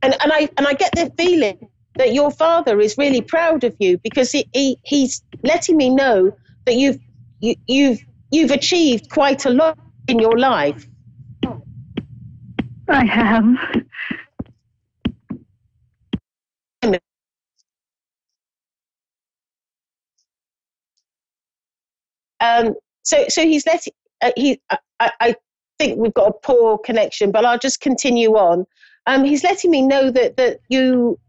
I get the feeling that your father is really proud of you, because he's letting me know that you've achieved quite a lot in your life. I have. So he's letting I think we've got a poor connection, but I'll just continue on. He's letting me know that you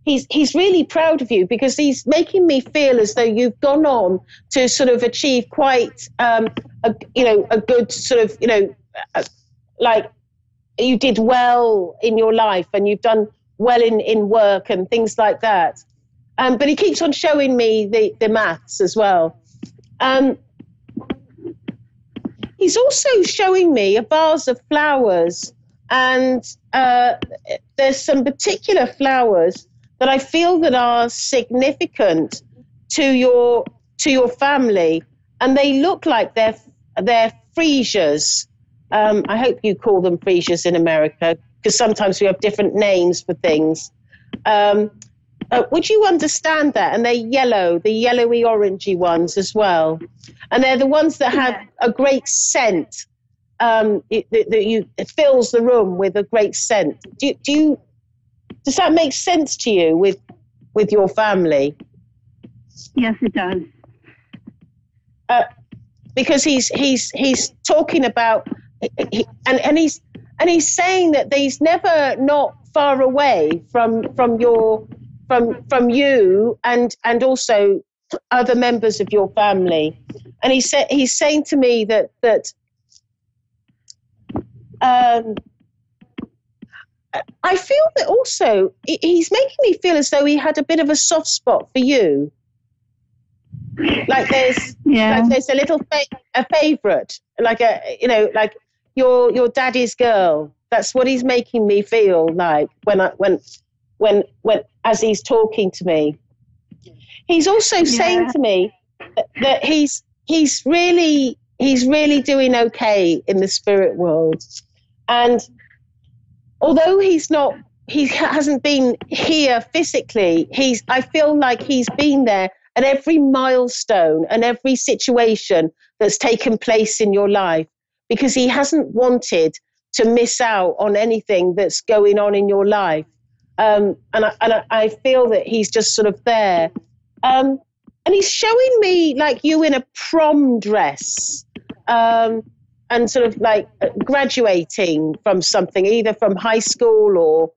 he's really proud of you, because he's making me feel as though you've gone on to sort of achieve quite a good sort of, like you did well in your life, and you've done well in work and things like that. But he keeps on showing me the maths as well. He's also showing me a vase of flowers, and there's some particular flowers that I feel that are significant to your family, and they look like they're freesias. I hope you call them freesias in America, because sometimes we have different names for things. Would you understand that? And they're yellow, the yellowy orangey ones as well. And they're the ones that have a great scent. It fills the room with a great scent. Does that make sense to you with your family? Yes, it does. Because he's talking about, and he's saying that he's never not far away from you and also other members of your family. And he's saying to me that I feel that also he's making me feel as though he had a bit of a soft spot for you. Like there's a little a favorite, like like your daddy's girl. That's what he's making me feel like when as he's talking to me. He's also saying to me that he's really doing okay in the spirit world. And although he hasn't been here physically, I feel like he's been there at every milestone and every situation that's taken place in your life, because he hasn't wanted to miss out on anything that's going on in your life. And I feel that he's just sort of there. And he's showing me like you in a prom dress, and sort of like graduating from something, either from high school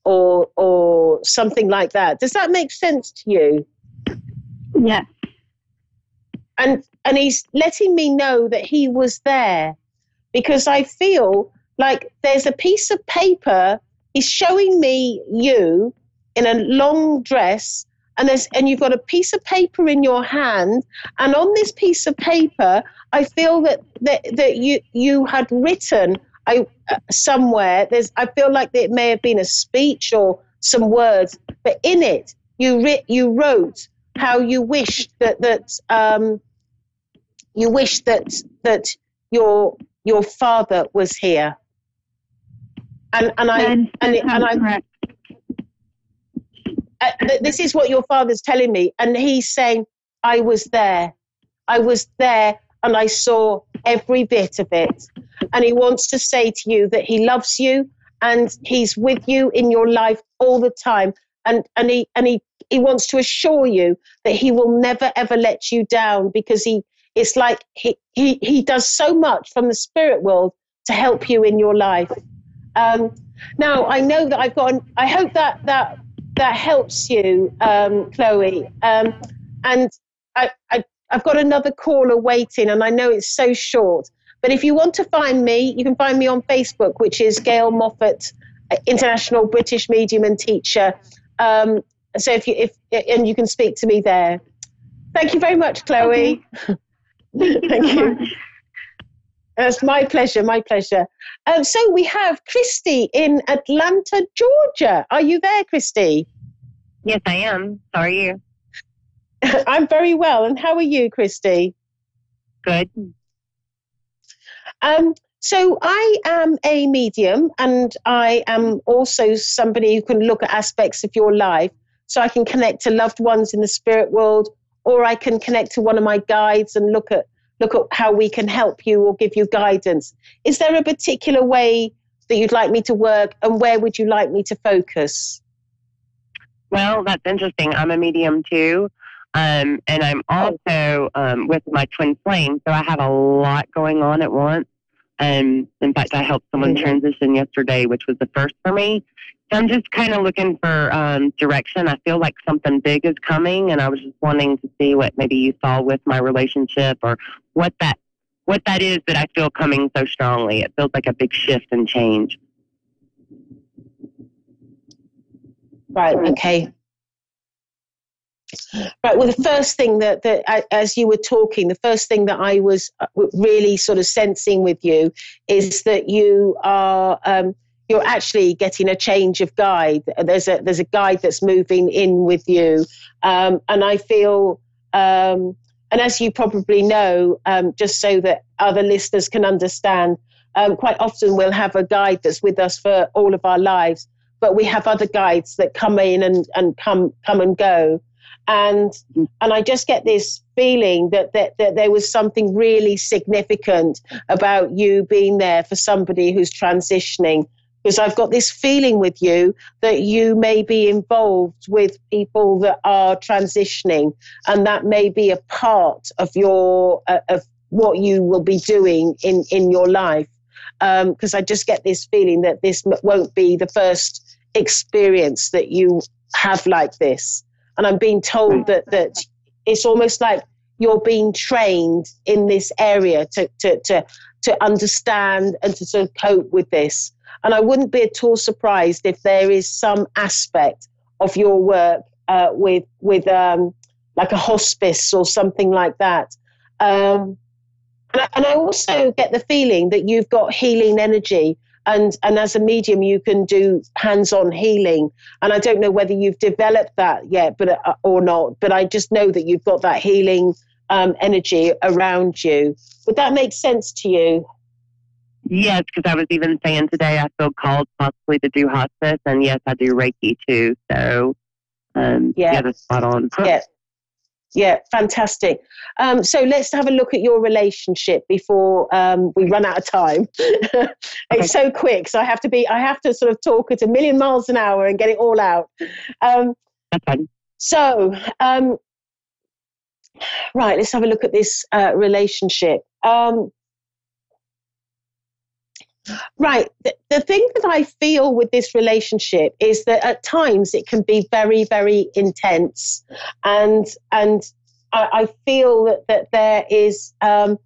or something like that. Does that make sense to you? Yes. and he's letting me know that he was there, because I feel like there's a piece of paper. He's showing me you in a long dress, and you've got a piece of paper in your hand, and on this piece of paper, I feel that you had written somewhere. I feel like it may have been a speech or some words, but in it you wrote how you wished that your father was here, this is what your father's telling me, and he's saying, I was there, and I saw every bit of it, and he wants to say to you that he loves you and he's with you in your life all the time, and he wants to assure you that he will never ever let you down, because it's like he does so much from the spirit world to help you in your life. Now I know that I hope that helps you, Chloe. And I've got another caller waiting, and I know it's so short. But if you want to find me, you can find me on Facebook, which is Gail Moffat, International British Medium and Teacher. So and you can speak to me there. Thank you very much, Chloe. Okay. Thank you. It's my pleasure, my pleasure. So we have Christy in Atlanta, Georgia. Are you there, Christy? Yes, I am. How are you? I'm very well. And how are you, Christy? Good. So I am a medium, and I am also somebody who can look at aspects of your life. So I can connect to loved ones in the spirit world, or I can connect to one of my guides and look at how we can help you or give you guidance. Is there a particular way that you'd like me to work, and where would you like me to focus? Well, that's interesting. I'm a medium too. And I'm also with my twin flame, so I have a lot going on at once. In fact, I helped someone transition yesterday, which was the first for me. So I'm just kind of looking for direction. I feel like something big is coming, and I was just wanting to see what maybe you saw with my relationship, or what that is that I feel coming so strongly. It feels like a big shift and change. Right. Okay. Right. Well, the first thing that as you were talking, the first thing that I was really sort of sensing with you is that you are you're actually getting a change of guide. There's a guide that's moving in with you, and I feel, and as you probably know, just so that other listeners can understand, quite often we'll have a guide that's with us for all of our lives, but we have other guides that come in and come and go. And I just get this feeling that there was something really significant about you being there for somebody who's transitioning, because I've got this feeling with you that you may be involved with people that are transitioning, and that may be a part of your of what you will be doing in your life. Because I just get this feeling that this won't be the first experience that you have like this. And I'm being told that it's almost like you're being trained in this area to understand and to sort of cope with this. And I wouldn't be at all surprised if there is some aspect of your work with like a hospice or something like that. And I also get the feeling that you've got healing energy. And as a medium, you can do hands-on healing. And I don't know whether you've developed that yet, or not. But I just know that you've got that healing energy around you. Would that make sense to you? Yes, because I was even saying today I feel called possibly to do hospice, and yes, I do Reiki too. So that's spot on. Yeah, fantastic. So let's have a look at your relationship before we run out of time. It's so quick, so I have to sort of talk at 1,000,000 miles an hour and get it all out. That's fine. So, right, let's have a look at this relationship. Right. The thing that I feel with this relationship is that at times it can be very, very intense, and I feel that there is a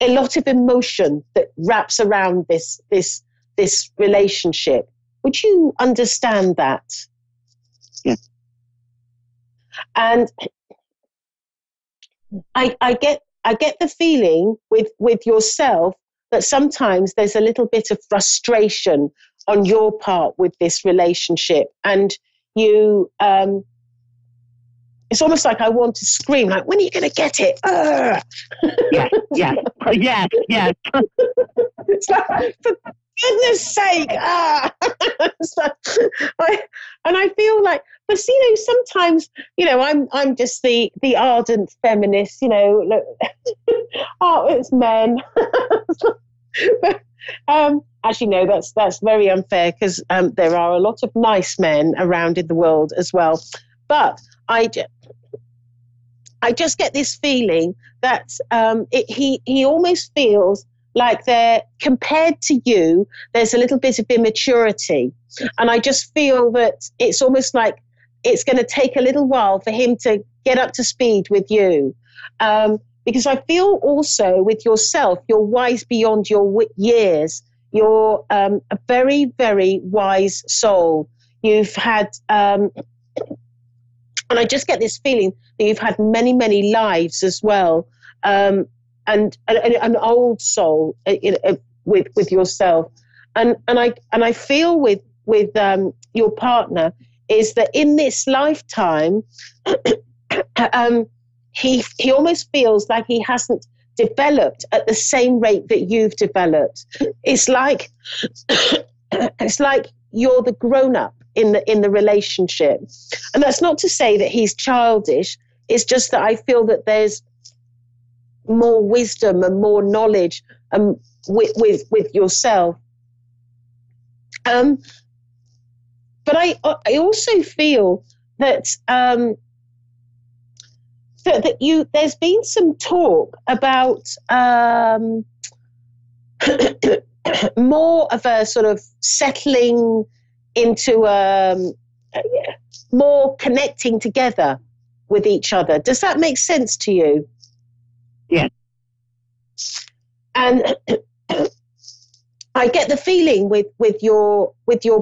lot of emotion that wraps around this relationship. Would you understand that? Yeah. And I get the feeling with yourself that sometimes there's a little bit of frustration on your part with this relationship, and you it's almost like I want to scream, like, when are you going to get it? Yes. Yes. It's like, for goodness sake, It's like, and I feel like, but sometimes, I'm just the ardent feminist, look, it's men. But, actually, no, that's very unfair, because there are a lot of nice men around in the world as well. But I just get this feeling that he almost feels like compared to you, there's a little bit of immaturity. And I just feel that it's almost like it's going to take a little while for him to get up to speed with you. Because I feel also with yourself, you're wise beyond your years. You're a very, very wise soul. You've had, and I just get this feeling that you've had many, many lives as well. And an old soul with yourself. And I feel with your partner is that in this lifetime, he almost feels like he hasn't developed at the same rate that you've developed. It's like you're the grown-up in the relationship. And that's not to say that he's childish. It's just that I feel that there's more wisdom and more knowledge with yourself. But I also feel that that there's been some talk about more of a sort of settling into more connecting together with each other. Does that make sense to you? Yeah. And I get the feeling with your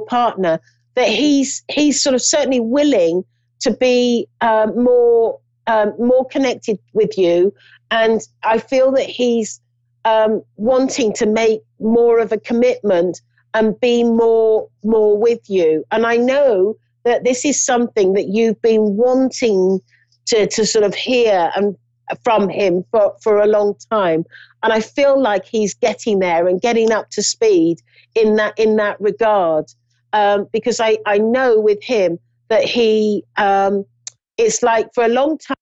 partner that he's sort of certainly willing to be more connected with you, and I feel that he's wanting to make more of a commitment and be more with you. And I know that this is something that you've been wanting to sort of hear and from him for a long time. And I feel like he's getting there and getting up to speed in that regard. Because I know with him that he, it's like for a long time,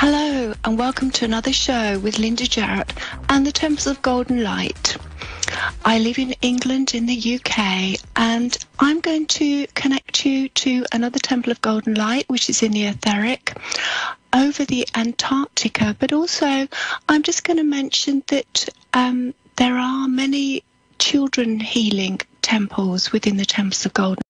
Hello and welcome to another show with Linda Jarrett and the Temples of Golden Light. I live in England in the UK and I'm going to connect you to another Temple of Golden Light which is in the etheric over the Antarctica, but also I'm just going to mention that there are many children healing temples within the Temples of Golden